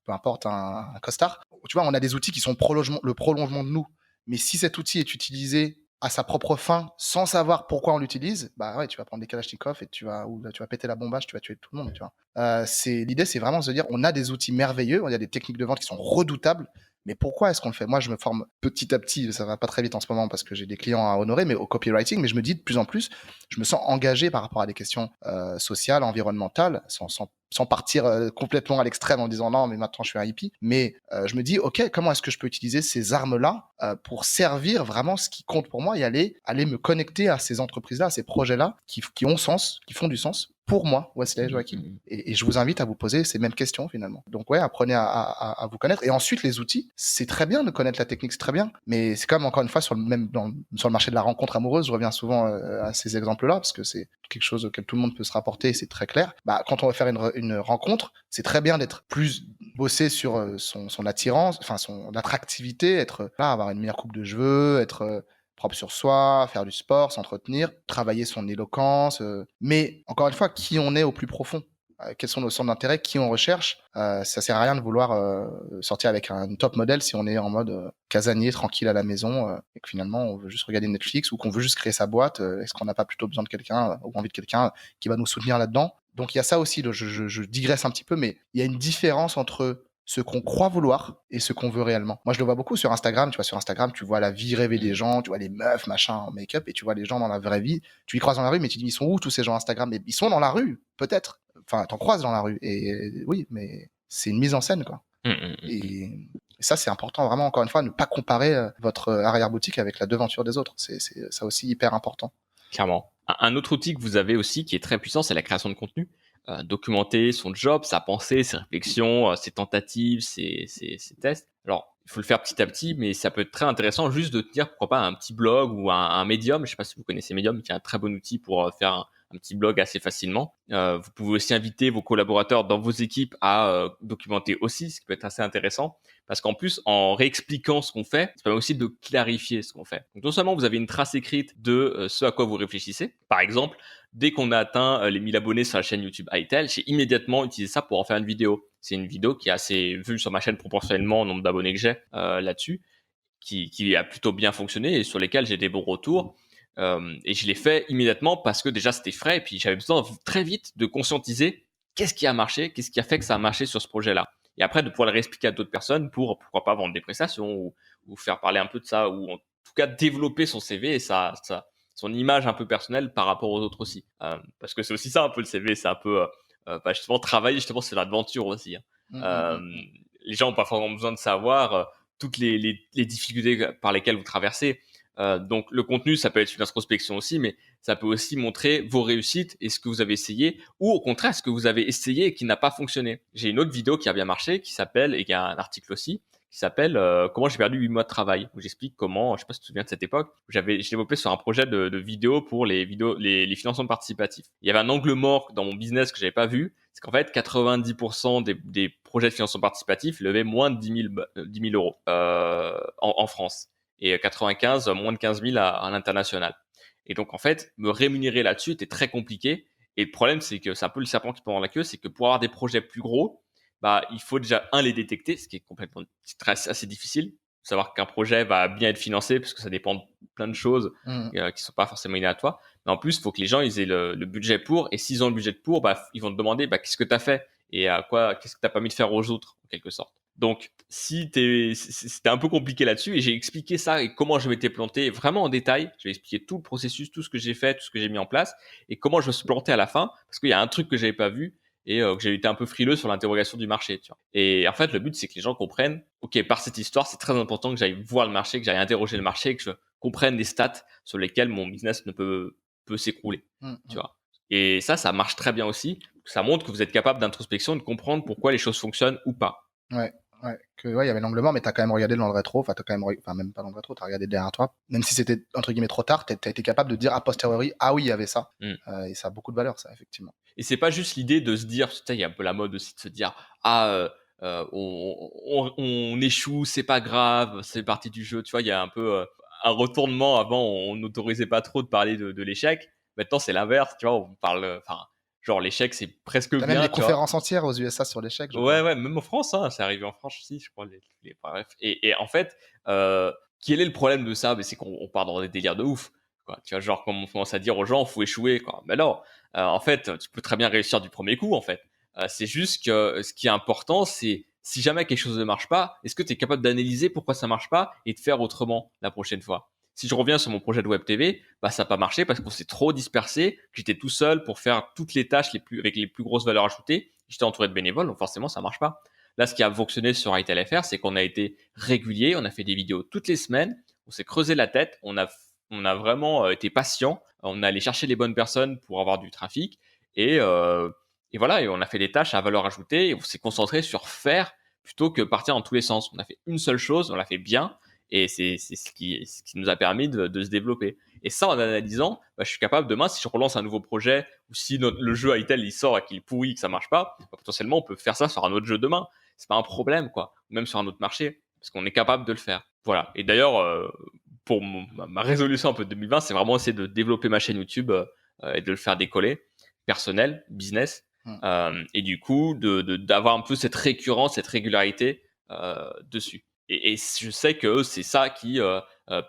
peu importe, un costard. Tu vois, on a des outils qui sont le prolongement de nous. Mais si cet outil est utilisé à sa propre fin, sans savoir pourquoi on l'utilise, bah ouais, tu vas prendre des Kalachnikov et tu vas péter la bombache, tu vas tuer tout le monde, tu vois. L'idée, c'est vraiment de se dire, on a des outils merveilleux, on a des techniques de vente qui sont redoutables, mais pourquoi est-ce qu'on le fait? Moi, je me forme petit à petit, ça va pas très vite en ce moment parce que j'ai des clients à honorer, mais au copywriting, mais je me dis de plus en plus, je me sens engagé par rapport à des questions sociales, environnementales, sans partir complètement à l'extrême en disant non, mais maintenant je suis un hippie. Mais je me dis, ok, comment est-ce que je peux utiliser ces armes-là pour servir vraiment ce qui compte pour moi et aller me connecter à ces entreprises-là, à ces projets-là qui ont sens, qui font du sens pour moi, Wesley, Joachim. Et je vous invite à vous poser ces mêmes questions finalement. Donc ouais, apprenez à vous connaître. Et ensuite, les outils, c'est très bien de connaître la technique, c'est très bien. Mais c'est comme encore une fois sur le marché de la rencontre amoureuse, je reviens souvent à ces exemples-là parce que c'est quelque chose auquel tout le monde peut se rapporter et c'est très clair. Bah, quand on va faire une rencontre, c'est très bien d'être plus bossé sur son attirance, enfin son attractivité, être là, avoir une meilleure coupe de cheveux, être propre sur soi, faire du sport, s'entretenir, travailler son éloquence. Mais encore une fois, qui on est au plus profond, quels sont nos centres d'intérêt, qui on recherche. Ça sert à rien de vouloir sortir avec un top modèle si on est en mode casanier, tranquille à la maison, et que finalement on veut juste regarder Netflix ou qu'on veut juste créer sa boîte. Est-ce qu'on n'a pas plutôt besoin de quelqu'un ou envie de quelqu'un qui va nous soutenir là-dedans? Donc il y a ça aussi, je digresse un petit peu, mais il y a une différence entre ce qu'on croit vouloir et ce qu'on veut réellement. Moi, je le vois beaucoup sur Instagram. Tu vois, sur Instagram, tu vois la vie rêvée des gens, tu vois les meufs, machin, en make-up, et tu vois les gens dans la vraie vie. Tu les croises dans la rue, mais tu te dis, ils sont où tous ces gens Instagram? Mais ils sont dans la rue, peut-être. Enfin, t'en croises dans la rue. Et oui, mais c'est une mise en scène, quoi. Et ça, c'est important, vraiment, encore une fois, ne pas comparer votre arrière-boutique avec la devanture des autres. C'est ça aussi hyper important. Clairement. Un autre outil que vous avez aussi qui est très puissant, c'est la création de contenu. Documenter son job, sa pensée, ses réflexions, ses tentatives, ses tests. Alors, il faut le faire petit à petit, mais ça peut être très intéressant juste de tenir, pourquoi pas, un petit blog ou un Medium. Je ne sais pas si vous connaissez Medium, qui est un très bon outil pour faire un petit blog assez facilement. Vous pouvez aussi inviter vos collaborateurs dans vos équipes à documenter aussi, ce qui peut être assez intéressant. Parce qu'en plus, en réexpliquant ce qu'on fait, ça permet aussi de clarifier ce qu'on fait. Donc non seulement vous avez une trace écrite de ce à quoi vous réfléchissez. Par exemple, dès qu'on a atteint les 1000 abonnés sur la chaîne YouTube iTel, j'ai immédiatement utilisé ça pour en faire une vidéo. C'est une vidéo qui est assez vue sur ma chaîne proportionnellement au nombre d'abonnés que j'ai là-dessus, qui a plutôt bien fonctionné et sur lesquels j'ai des bons retours. Et je l'ai fait immédiatement parce que déjà c'était frais et puis j'avais besoin très vite de conscientiser qu'est-ce qui a marché, qu'est-ce qui a fait que ça a marché sur ce projet-là. Et après de pouvoir le réexpliquer à d'autres personnes pour pourquoi pas vendre des prestations ou faire parler un peu de ça ou en tout cas développer son CV et son image un peu personnelle par rapport aux autres aussi. Parce que c'est aussi ça un peu le CV, c'est un peu justement travailler justement sur l'aventure aussi. Les gens n'ont pas forcément besoin de savoir toutes les difficultés par lesquelles vous traversez. Donc le contenu, ça peut être une introspection aussi, mais ça peut aussi montrer vos réussites et ce que vous avez essayé, ou au contraire ce que vous avez essayé et qui n'a pas fonctionné. J'ai une autre vidéo qui a bien marché, qui s'appelle, et il y a un article aussi, qui s'appelle comment j'ai perdu 8 mois de travail, où j'explique comment, je sais pas si tu te souviens de cette époque, où je développais sur un projet de vidéo pour les financements participatifs. Il y avait un angle mort dans mon business que j'avais pas vu, c'est qu'en fait 90% des projets de financement participatif levaient moins de 10 000 euros en France. Et 95, moins de 15 000 à l'international. Et donc, en fait, me rémunérer là-dessus était très compliqué. Et le problème, c'est que c'est un peu le serpent qui pend dans la queue, c'est que pour avoir des projets plus gros, bah, il faut déjà, les détecter, ce qui est assez difficile. Savoir qu'un projet va bien être financé, parce que ça dépend de plein de choses qui sont pas forcément innées à toi. Mais en plus, il faut que les gens ils aient le budget pour. Et s'ils ont le budget pour, bah, ils vont te demander qu'est-ce que tu as fait et qu'est-ce que tu n'as pas mis de faire aux autres, en quelque sorte. Donc, c'était un peu compliqué là-dessus et j'ai expliqué ça et comment je m'étais planté vraiment en détail. J'ai expliqué tout le processus, tout ce que j'ai fait, tout ce que j'ai mis en place et comment je me suis planté à la fin parce qu'il y a un truc que j'avais pas vu et que j'ai été un peu frileux sur l'interrogation du marché. Tu vois. Et en fait, le but, c'est que les gens comprennent, ok, par cette histoire, c'est très important que j'aille voir le marché, que j'aille interroger le marché, que je comprenne les stats sur lesquelles mon business ne peut s'écrouler. Tu vois. Et ça marche très bien aussi. Ça montre que vous êtes capable d'introspection, de comprendre pourquoi les choses fonctionnent ou pas. Ouais, il y avait l'angle mort, mais t'as quand même regardé dans le rétro, même pas dans le rétro, t'as regardé derrière toi. Même si c'était, entre guillemets, trop tard, t'as été capable de dire a posteriori, ah oui, il y avait ça. Et ça a beaucoup de valeur, ça, effectivement. Et c'est pas juste l'idée de se dire, il y a un peu la mode aussi de se dire, on échoue, c'est pas grave, c'est partie du jeu, tu vois, il y a un peu un retournement. Avant, on n'autorisait pas trop de parler de l'échec. Maintenant, c'est l'inverse, tu vois, on parle, genre l'échec, c'est presque bien. T'as même des conférences entières aux USA sur l'échec. Ouais, même en France, hein, c'est arrivé en France aussi, je crois. Bref. Et en fait, quel est le problème de ça? C'est qu'on part dans des délires de ouf. Quoi. Tu vois, genre, quand on commence à dire aux gens, faut échouer, quoi. Mais non, en fait, tu peux très bien réussir du premier coup, en fait. C'est juste que ce qui est important, c'est si jamais quelque chose ne marche pas, est-ce que tu es capable d'analyser pourquoi ça marche pas et de faire autrement la prochaine fois? Si je reviens sur mon projet de Web TV, ça n'a pas marché parce qu'on s'est trop dispersé. J'étais tout seul pour faire toutes les tâches avec les plus grosses valeurs ajoutées. J'étais entouré de bénévoles, donc forcément, ça marche pas. Là, ce qui a fonctionné sur iTel FR, c'est qu'on a été régulier, on a fait des vidéos toutes les semaines, on s'est creusé la tête, on a vraiment été patient, on a allé chercher les bonnes personnes pour avoir du trafic Et voilà, et on a fait des tâches à valeur ajoutée et on s'est concentré sur faire plutôt que partir dans tous les sens. On a fait une seule chose, on l'a fait bien et c'est ce qui nous a permis de se développer. Et ça, en analysant, je suis capable demain, si je relance un nouveau projet ou si le jeu Hytale il sort et qu'il est pourri, que ça marche pas, potentiellement on peut faire ça sur un autre jeu demain. C'est pas un problème, quoi. Ou même sur un autre marché, parce qu'on est capable de le faire. Voilà. Et d'ailleurs, pour ma résolution un peu de 2020, c'est vraiment essayer de développer ma chaîne YouTube et de le faire décoller, personnel, business, et du coup d'avoir un peu cette récurrence, cette régularité dessus. Et je sais que c'est ça qui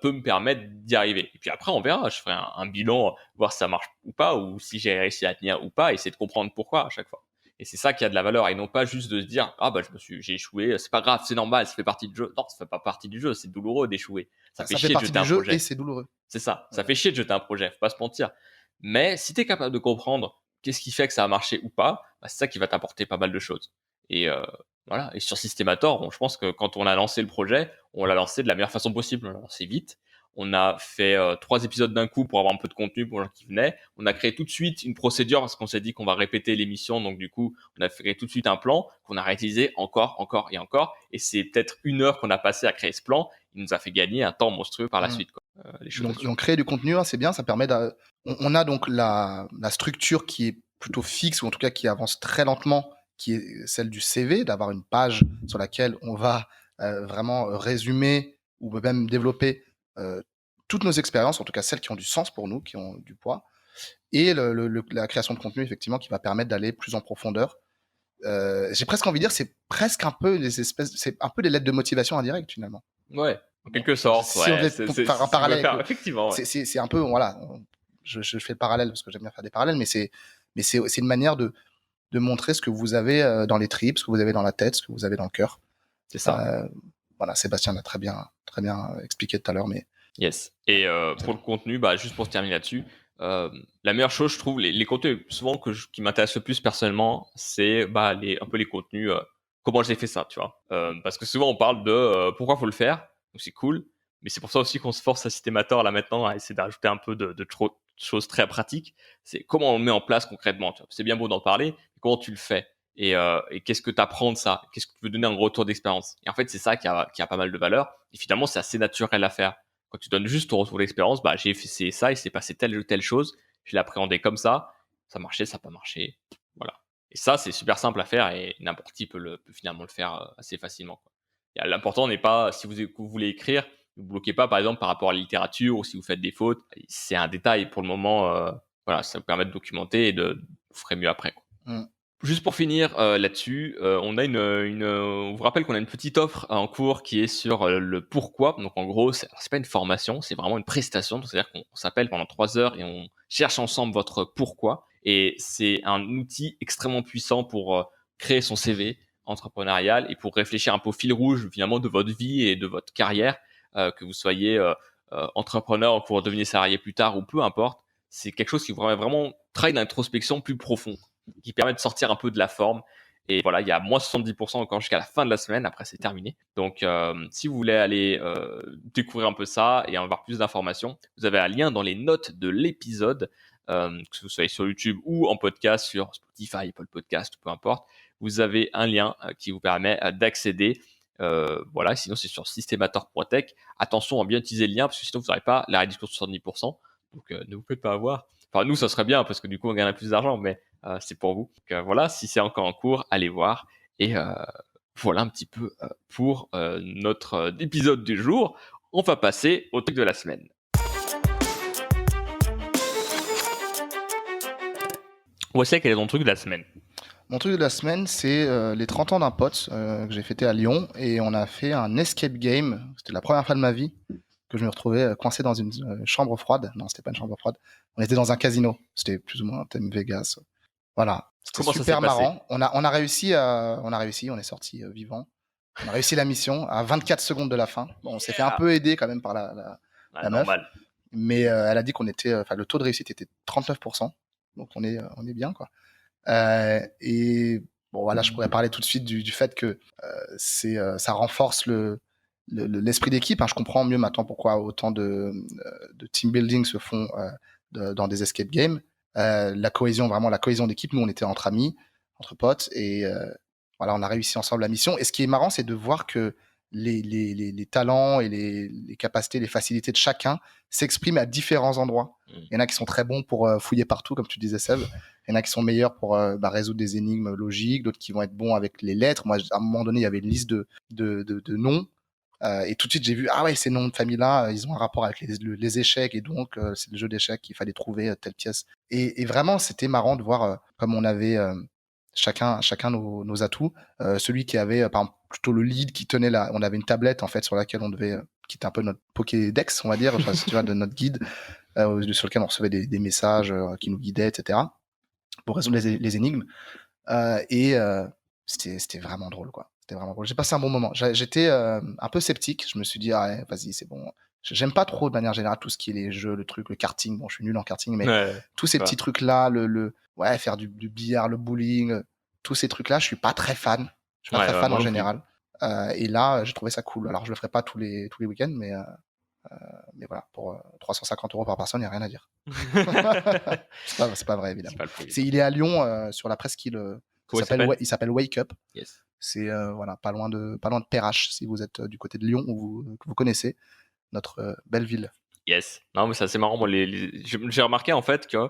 peut me permettre d'y arriver. Et puis après, on verra. Je ferai un bilan, voir si ça marche ou pas, ou si j'ai réussi à tenir ou pas, essayer de comprendre pourquoi à chaque fois. Et c'est ça qui a de la valeur, et non pas juste de se dire j'ai échoué, c'est pas grave, c'est normal, ça fait partie du jeu. Non, ça fait pas partie du jeu, c'est douloureux d'échouer. Ça fait chier de jeter un projet. Et c'est douloureux. C'est ça, ça fait chier de jeter un projet, faut pas se mentir. Mais si tu es capable de comprendre qu'est-ce qui fait que ça a marché ou pas, c'est ça qui va t'apporter pas mal de choses. Et voilà. Et sur Systemator, je pense que quand on a lancé le projet, on l'a lancé de la meilleure façon possible. On l'a lancé vite. On a fait 3 épisodes d'un coup pour avoir un peu de contenu pour les gens qui venaient. On a créé tout de suite une procédure parce qu'on s'est dit qu'on va répéter l'émission. Donc du coup, on a créé tout de suite un plan qu'on a réutilisé encore et encore. Et c'est peut-être 1 heure qu'on a passé à créer ce plan. Il nous a fait gagner un temps monstrueux par la suite, quoi. Donc créer du contenu, c'est bien, ça permet on a donc la structure qui est plutôt fixe, ou en tout cas qui avance très lentement, qui est celle du CV, d'avoir une page sur laquelle on va vraiment résumer ou même développer toutes nos expériences, en tout cas celles qui ont du sens pour nous, qui ont du poids, et la création de contenu, effectivement, qui va permettre d'aller plus en profondeur. J'ai presque envie de dire, c'est presque un peu c'est un peu des lettres de motivation indirectes, finalement. Ouais, en quelque sorte. Si on devait faire un parallèle, effectivement. Ouais. C'est un peu, voilà, je fais le parallèle parce que j'aime bien faire des parallèles, mais c'est une manière de montrer ce que vous avez dans les tripes, ce que vous avez dans la tête, ce que vous avez dans le cœur. C'est ça. Voilà, Sébastien l'a très bien expliqué tout à l'heure, mais. Yes. Et pour le contenu, juste pour se terminer là-dessus, la meilleure chose, je trouve, les contenus souvent qui m'intéressent le plus personnellement, c'est un peu les contenus. Comment j'ai fait ça, tu vois. Parce que souvent on parle de pourquoi faut le faire, donc c'est cool, mais c'est pour ça aussi qu'on se force à Systemator là maintenant à essayer d'ajouter un peu de choses très pratiques. C'est comment on le met en place concrètement. Tu vois. C'est bien beau d'en parler, mais comment tu le fais et qu'est-ce que tu apprends de ça, qu'est-ce que tu veux donner en retour d'expérience. Et en fait, c'est ça qui a pas mal de valeur. Et finalement, c'est assez naturel à faire. Quand tu donnes juste ton retour d'expérience, j'ai fait ça, il s'est passé telle ou telle chose, je l'ai appréhendé comme ça marchait, ça n'a pas marché, voilà. Et ça, c'est super simple à faire et n'importe qui peut finalement le faire assez facilement, quoi. Et l'important n'est pas, si vous voulez écrire, ne vous bloquez pas par exemple par rapport à la littérature ou si vous faites des fautes, c'est un détail pour le moment, voilà, ça vous permet de documenter et vous ferez mieux après, quoi. Juste pour finir là-dessus, on a on vous rappelle qu'on a une petite offre en cours qui est sur le pourquoi. Donc en gros, c'est pas une formation, c'est vraiment une prestation. C'est-à-dire qu'on s'appelle pendant 3 heures et on cherche ensemble votre pourquoi. Et c'est un outil extrêmement puissant pour créer son CV entrepreneurial et pour réfléchir un peu au fil rouge finalement de votre vie et de votre carrière, que vous soyez entrepreneur pour devenir salarié plus tard ou peu importe. C'est quelque chose qui vraiment travaille d'introspection plus profond, qui permet de sortir un peu de la forme. Et voilà, il y a moins 70% encore jusqu'à la fin de la semaine. Après, c'est terminé. Donc, si vous voulez aller découvrir un peu ça et avoir plus d'informations, vous avez un lien dans les notes de l'épisode, que vous soyez sur YouTube ou en podcast sur Spotify, Apple Podcast, peu importe. Vous avez un lien qui vous permet d'accéder. Voilà, sinon c'est sur systemator.tech. Attention à bien utiliser le lien parce que sinon vous n'aurez pas la réduction de 70%. Donc, ne vous faites pas avoir. Enfin, nous, ça serait bien parce que du coup, on gagnerait plus d'argent, mais c'est pour vous. Donc, voilà, si c'est encore en cours, allez voir. Et voilà un petit peu pour notre épisode du jour. On va passer au truc de la semaine. Voici quel est ton truc de la semaine. Mon truc de la semaine, c'est les 30 ans d'un pote que j'ai fêté à Lyon. Et on a fait un escape game. C'était la première fois de ma vie que je me retrouvais coincé dans une chambre froide. Non, c'était pas une chambre froide. On était dans un casino. C'était plus ou moins un thème Vegas. Voilà. C'était super marrant. On a réussi, on est sorti vivant. On a réussi la mission à 24 secondes de la fin. Bon, on s'est fait un peu aider quand même par la meuf. Normal. Mais elle a dit le taux de réussite était 39%. Donc on est bien, quoi. Et bon, voilà, je pourrais parler tout de suite du fait que ça renforce l'esprit d'équipe. Je comprends mieux maintenant pourquoi autant de team building se font dans des escape games. la cohésion d'équipe. Nous, on était entre amis, entre potes, et voilà, on a réussi ensemble la mission. Et ce qui est marrant, c'est de voir que les talents et les capacités, les facilités de chacun s'expriment à différents endroits. Il y en a qui sont très bons pour fouiller partout, comme tu disais, Seb. Il y en a qui sont meilleurs pour résoudre des énigmes logiques, d'autres qui vont être bons avec les lettres. Moi, à un moment donné, il y avait une liste de noms. Et tout de suite, j'ai vu, ah ouais, ces noms de famille-là, ils ont un rapport avec les échecs. Et donc, c'est le jeu d'échecs qu'il fallait trouver telle pièce. Et vraiment, c'était marrant de voir comme on avait chacun nos atouts. Celui qui avait, par exemple, plutôt le lead qui tenait on avait une tablette, en fait, sur laquelle on devait, qui était un peu notre Pokédex, on va dire, enfin, tu vois, de notre guide, sur lequel on recevait des messages qui nous guidaient, etc., pour résoudre les énigmes. C'était vraiment drôle, quoi. C'était vraiment drôle. J'ai passé un bon moment. J'étais un peu sceptique. Je me suis dit, ah ouais, vas-y, c'est bon. J'aime pas trop, de manière générale, tout ce qui est les jeux, le karting. Bon, je suis nul en karting, mais tous ces petits trucs-là, ouais, faire du billard, le bowling, tous ces trucs-là, je suis pas très fan. Je suis pas très fan en général. Et là, j'ai trouvé ça cool. Alors, je le ferai pas tous les week-ends, mais voilà, pour 350 € par personne, il n'y a rien à dire. c'est pas vrai, évidemment. Il est à Lyon, sur la presqu'île. Il s'appelle Wake Up. Yes. C'est voilà, pas loin de Perrache, si vous êtes du côté de Lyon ou que vous connaissez notre belle ville. Yes. Non, mais c'est assez marrant. Moi, j'ai remarqué en fait que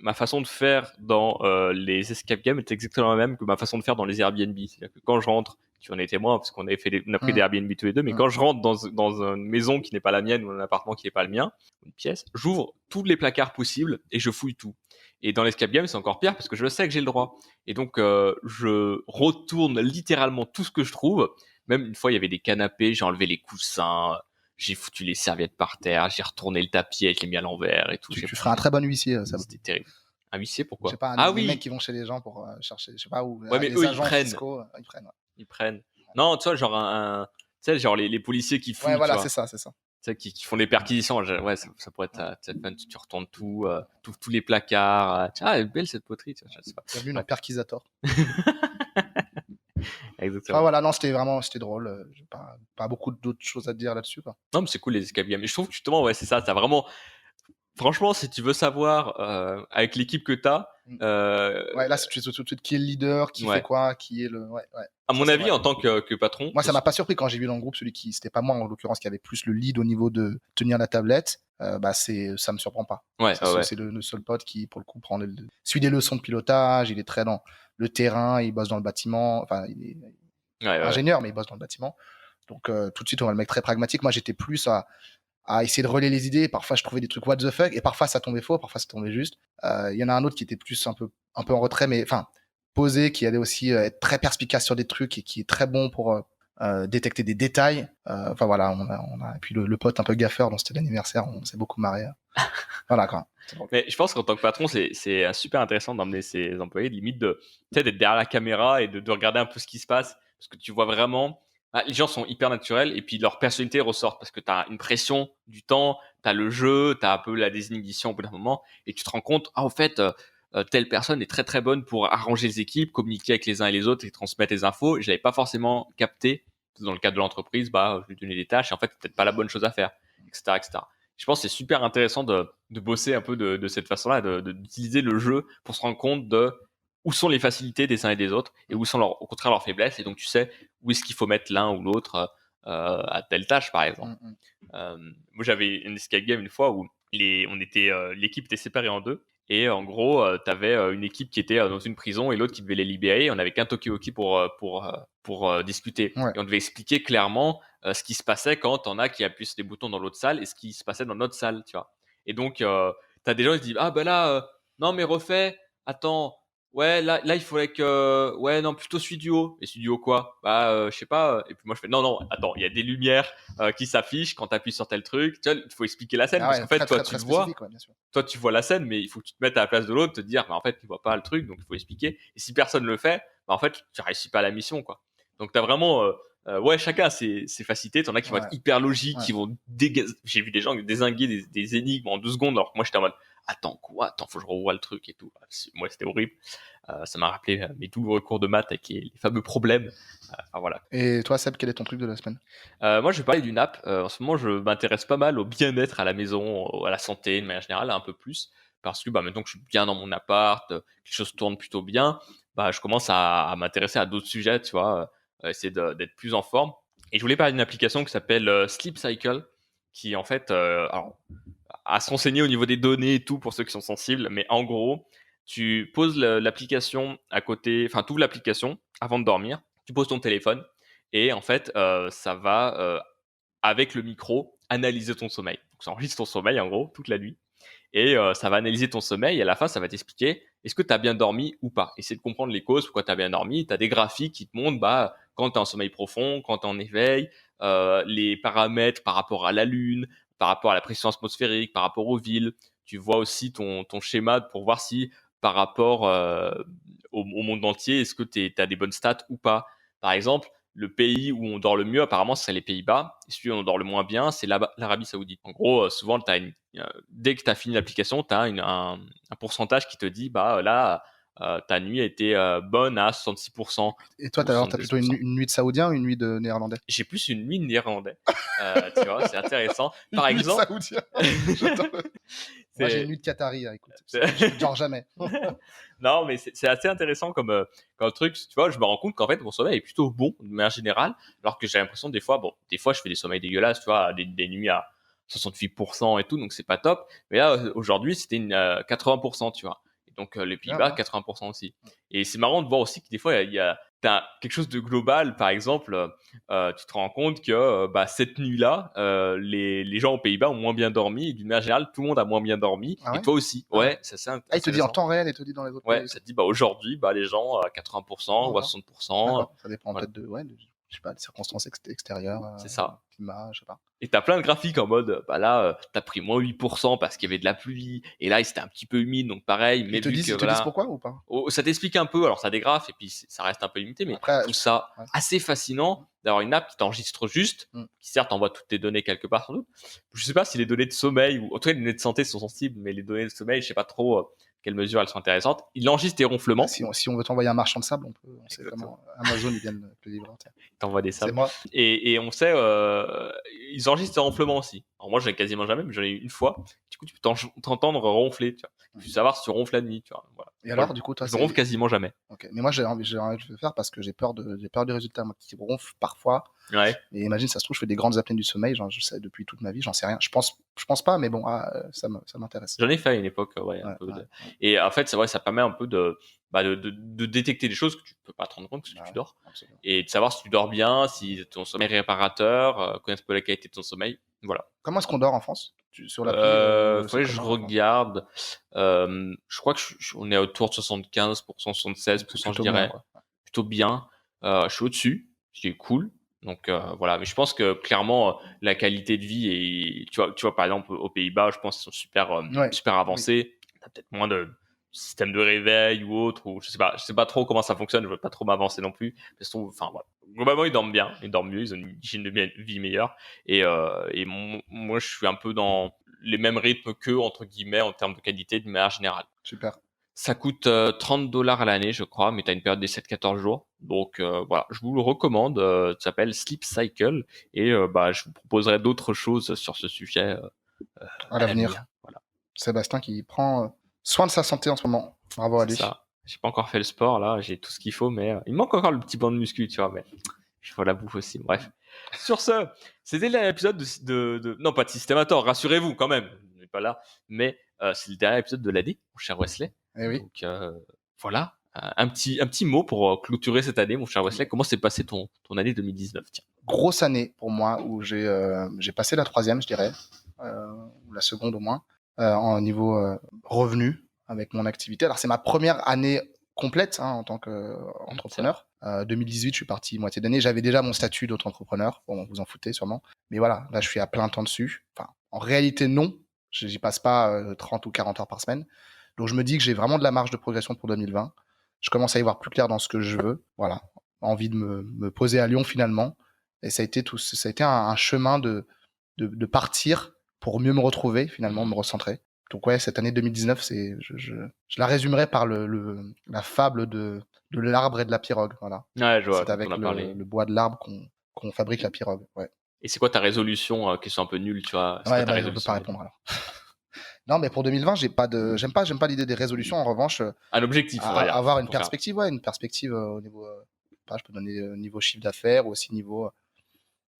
ma façon de faire dans les escape games est exactement la même que ma façon de faire dans les Airbnb. C'est-à-dire que quand je rentre, tu en étais moins parce qu'on avait on a pris des Airbnb tous les deux, mais quand je rentre dans une maison qui n'est pas la mienne ou un appartement qui n'est pas le mien, une pièce, j'ouvre tous les placards possibles et je fouille tout. Et dans l'escape game, c'est encore pire parce que je sais que j'ai le droit. Et donc, je retourne littéralement tout ce que je trouve. Même une fois, il y avait des canapés, j'ai enlevé les coussins. J'ai foutu les serviettes par terre, j'ai retourné le tapis, je l'ai mis à l'envers et tout. Tu feras un très bon huissier, ça. C'était terrible. Un huissier, pourquoi? Je sais pas, les mecs qui vont chez les gens pour chercher, je sais pas où. Ouais, mais les eux, agents ils prennent. fiscaux, ils prennent. Ouais. Ils prennent. Non, tu vois, genre tu sais, genre les policiers qui fouillent. Ouais, voilà, c'est ça. Tu sais, qui font des perquisitions. Ouais, ça pourrait être. Tu retournes tout, tous les placards. Ah, elle est belle cette poterie. Je sais pas. Bienvenue dans Perquisator. Exactement. Enfin, voilà, non, c'était drôle. J'ai pas beaucoup d'autres choses à dire là-dessus, quoi. Non, mais c'est cool les escape games. Et je trouve que justement, ouais, c'est ça. T'as vraiment. Franchement, si tu veux savoir avec l'équipe que t'as. Ouais, là, tu sais tout de suite qui est le leader, qui fait quoi, qui est le. Ouais. À mon avis, en tant que patron. Moi, ça m'a pas surpris quand j'ai vu dans le groupe c'était pas moi en l'occurrence qui avait plus le lead au niveau de tenir la tablette. Ça me surprend pas. Ouais, c'est le seul pote qui, pour le coup, suit des leçons de pilotage. Il est très dans le terrain, il bosse dans le bâtiment. Enfin, il est ingénieur, mais il bosse dans le bâtiment. Donc, tout de suite, on va le mec très pragmatique. Moi, j'étais plus à essayer de relayer les idées. Parfois, je trouvais des trucs what the fuck, et parfois, ça tombait faux, parfois, ça tombait juste. Il y en a un autre qui était plus un peu en retrait, mais enfin, posé, qui allait aussi être très perspicace sur des trucs et qui est très bon pour détecter des détails. Enfin, voilà, et puis le pote un peu gaffeur dont c'était l'anniversaire, on s'est beaucoup marré. Voilà, quoi. Mais je pense qu'en tant que patron, c'est super intéressant d'emmener ses employés, limite d'être derrière la caméra et de regarder un peu ce qui se passe, parce que tu vois vraiment. Les gens sont hyper naturels et puis leur personnalité ressort parce que tu as une pression du temps, tu as le jeu, tu as un peu la désinhibition au bout d'un moment et tu te rends compte, au fait, telle personne est très très bonne pour arranger les équipes, communiquer avec les uns et les autres et transmettre les infos. Je l'avais pas forcément capté dans le cadre de l'entreprise, je lui donnais des tâches et en fait, c'est peut-être pas la bonne chose à faire, etc., etc. Je pense que c'est super intéressant de bosser un peu de cette façon-là, d'utiliser le jeu pour se rendre compte de où sont les facilités des uns et des autres et où sont au contraire leurs faiblesses. Et donc, tu sais où est-ce qu'il faut mettre l'un ou l'autre à telle tâche, par exemple. Moi, j'avais une escape game une fois où l'équipe était séparée en deux. Et en gros, tu avais une équipe qui était dans une prison et l'autre qui devait les libérer. On n'avait qu'un talkie-walkie pour discuter. Ouais. Et on devait expliquer clairement ce qui se passait quand t'en as qui appuient sur des boutons dans l'autre salle et ce qui se passait dans notre salle, tu vois. Et donc, tu as des gens qui se disent « Ah, ben là, non, mais refais, attends, ouais, là, il faudrait que... Ouais, non, plutôt celui du haut. Et celui du haut, quoi? Je sais pas. Et puis moi, je fais, non, attends, il y a des lumières qui s'affichent quand tu appuies sur tel truc. Tu vois, il faut expliquer la scène. Parce qu'en fait, toi, tu vois la scène, mais il faut que tu te mettes à la place de l'autre, te dire, en fait, tu vois pas le truc, donc il faut expliquer. Et si personne le fait, en fait, tu réussis pas la mission, quoi. Donc, tu as vraiment... chacun a ses facilités. T'en as qui vont être hyper logiques, qui vont j'ai vu des gens dézinguer des énigmes en 2 secondes, alors que moi, j'étais en mode, attends, faut que je revoie le truc et tout. Moi, c'était horrible. Ça m'a rappelé mes douloureux cours de maths avec les fameux problèmes. Enfin, voilà. Et toi, Seb, quel est ton truc de la semaine? Moi, je vais parler d'une app. En ce moment, je m'intéresse pas mal au bien-être à la maison, à la santé de manière générale, un peu plus. Parce que maintenant que je suis bien dans mon appart, quelque chose tourne plutôt bien, je commence à m'intéresser à d'autres sujets, tu vois, essayer d'être plus en forme. Et je voulais parler d'une application qui s'appelle Sleep Cycle, qui en fait, alors, à se renseigner au niveau des données et tout pour ceux qui sont sensibles, mais en gros, tu poses l'application à côté, enfin, tu ouvres l'application avant de dormir, tu poses ton téléphone et en fait, ça va, avec le micro, analyser ton sommeil. Donc, ça enregistre ton sommeil en gros toute la nuit et ça va analyser ton sommeil et à la fin, ça va t'expliquer est-ce que tu as bien dormi ou pas. Essayer de comprendre les causes, pourquoi tu as bien dormi. Tu as des graphiques qui te montrent quand tu es en sommeil profond, quand tu es en éveil, les paramètres par rapport à la lune, par rapport à la pression atmosphérique, par rapport aux villes. Tu vois aussi ton schéma pour voir si par rapport au monde entier, est-ce que tu as des bonnes stats ou pas. Par exemple, le pays où on dort le mieux, apparemment, c'est les Pays-Bas. Et celui où on dort le moins bien, c'est l'Arabie Saoudite. En gros, souvent, dès que tu as fini l'application, tu as un pourcentage qui te dit, là, ta nuit a été bonne à 66%. Et toi, t'as plutôt une nuit de saoudien ou une nuit de néerlandais? J'ai plus une nuit de néerlandais. Tu vois, c'est intéressant. Par Une nuit de exemple, saoudien. Moi, j'ai une nuit de qatari, écoute. Je dors jamais. Non, mais c'est assez intéressant comme truc. Tu vois, je me rends compte qu'en fait, mon sommeil est plutôt bon de manière générale, alors que j'ai l'impression des fois, je fais des sommeils dégueulasses, tu vois, des nuits à 68% et tout, donc c'est pas top. Mais là, aujourd'hui, c'était une 80%, tu vois. Et donc, les Pays-Bas, 80% aussi. Et c'est marrant de voir aussi que des fois, t'as quelque chose de global, par exemple, tu te rends compte que cette nuit-là, les gens aux Pays-Bas ont moins bien dormi, et d'une manière générale, tout le monde a moins bien dormi, Ah ouais? et toi aussi. Ah Ouais, c'est ça. il te dit en temps réel, il te dit dans les autres Ouais, pays. ça te dit aujourd'hui, les gens à 80% ou à 60%. D'accord. Ça dépend Voilà. peut-être je sais pas, des circonstances extérieures. C'est ça. Climat, je sais pas. Et t'as plein de graphiques en mode, là, t'as pris moins 8% parce qu'il y avait de la pluie, et là, c'était un petit peu humide, donc pareil, mais Ils te vu disent, que ils te disent pourquoi ou pas? Oh, ça t'explique un peu, alors ça dégrafe, et puis ça reste un peu limité, mais Après, tout ça, ouais. assez fascinant d'avoir une app qui t'enregistre juste, qui certes envoie toutes tes données quelque part sans doute. Je sais pas si les données de sommeil, ou en tout cas les données de santé sont sensibles, mais les données de sommeil, je sais pas trop quelle mesure elles sont intéressantes. Il enregistre tes ronflements. Si on veut t'envoyer un marchand de sable, on sait comment Amazon ils viennent te le livrer. T'envoies des sables. C'est moi. Et on sait, ils enregistrent tes ronflements aussi. Alors moi, j'en ai quasiment jamais, mais j'en ai eu une fois. Du coup, tu peux t'entendre ronfler, tu vois. Tu veux savoir si tu ronfles la nuit, tu vois. Voilà. Et alors, du coup, toi, je ronfle quasiment jamais. Ok. Mais moi, j'ai envie de le faire parce que j'ai peur du résultat. Moi, qui ronfle parfois. Ouais. Et imagine, ça se trouve, je fais des grandes apnées du sommeil. Genre, je sais depuis toute ma vie, j'en sais rien. Je pense pas, mais bon, ça m'intéresse. J'en ai fait à une époque, Et en fait, c'est vrai, ça permet un peu de détecter des choses que tu peux pas te rendre compte parce que tu dors. Absolument. Et de savoir si tu dors bien, si ton sommeil est réparateur, connaître un peu la qualité de ton sommeil. Voilà. Comment est-ce qu'on dort en France? Sur l'appli, faudrait que je regarde. Je crois que on est autour de 75%, 76%, je dirais. Bien, plutôt bien. Je suis au-dessus, ce qui est cool. Donc voilà, mais je pense que clairement la qualité de vie et tu vois par exemple aux Pays-Bas, je pense qu'ils sont super avancés. Oui. T'as peut-être moins de système de réveil ou autre, ou je sais pas trop comment ça fonctionne. Je veux pas trop m'avancer non plus. Enfin voilà. Globalement, ils dorment bien, ils dorment mieux, ils ont une hygiène de vie meilleure. Et moi, je suis un peu dans les mêmes rythmes qu'eux, entre guillemets, en termes de qualité de manière générale. Super. Ça coûte $30 à l'année, je crois, mais tu as une période d'essai de 14 jours. Donc voilà, je vous le recommande. Ça s'appelle Sleep Cycle. Et je vous proposerai d'autres choses sur ce sujet à l'avenir. Voilà. Sébastien qui prend soin de sa santé en ce moment. Bravo à lui. Ça. J'ai pas encore fait le sport, là. J'ai tout ce qu'il faut, mais il me manque encore le petit banc de muscu, tu vois. Mais je vois la bouffe aussi. Bref. Sur ce, c'était l'épisode non, pas de Systemator, rassurez-vous quand même. Je n'ai pas là. Mais c'est le dernier épisode de l'année, mon cher Wesley. Eh oui. Donc voilà, un petit mot pour clôturer cette année, mon cher Wesley. Comment s'est passée ton année 2019? Tiens. Grosse année pour moi où j'ai passé la 3e, je dirais, ou la 2e au moins, en niveau revenu avec mon activité. Alors c'est ma première année complète en tant qu'entrepreneur. 2018, je suis parti moitié d'année. J'avais déjà mon statut d'auto-entrepreneur. Bon, vous en foutez sûrement. Mais voilà, là je suis à plein temps dessus. Enfin, en réalité non, j'y passe pas 30 ou 40 heures par semaine. Donc je me dis que j'ai vraiment de la marge de progression pour 2020. Je commence à y voir plus clair dans ce que je veux. Voilà, envie de me poser à Lyon finalement. Et ça a été un chemin de partir pour mieux me retrouver finalement, me recentrer. Donc ouais, cette année 2019, je la résumerai par la fable de l'arbre et de la pirogue. Voilà. Ouais, je vois, C'est quand on avec a parlé. le bois de l'arbre qu'on fabrique la pirogue. Ouais. Et c'est quoi ta résolution, question un peu nulle, tu vois? C'est quoi Ouais, ta bah, je peux pas résolution? répondre alors. Non, mais pour 2020, j'aime pas l'idée des résolutions. En revanche, Un objectif, on va dire, avoir une pour faire. perspective, ouais, une perspective au niveau, je peux donner niveau chiffre d'affaires ou aussi niveau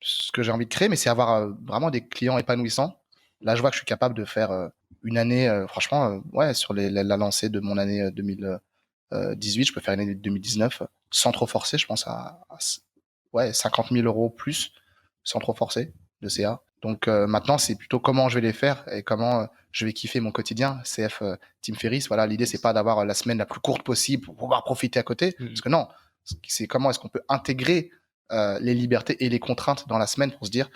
ce que j'ai envie de créer, mais c'est avoir vraiment des clients épanouissants. Là, je vois que je suis capable de faire une année, franchement, ouais, sur la lancée de mon année 2018, je peux faire une année 2019 sans trop forcer, je pense ouais, 50 000 euros plus sans trop forcer de CA. Donc maintenant, c'est plutôt comment je vais les faire et comment je vais kiffer mon quotidien. CF Tim Ferriss, voilà, l'idée, c'est pas d'avoir la semaine la plus courte possible pour pouvoir profiter à côté, parce que non, c'est comment est-ce qu'on peut intégrer les libertés et les contraintes dans la semaine pour se dire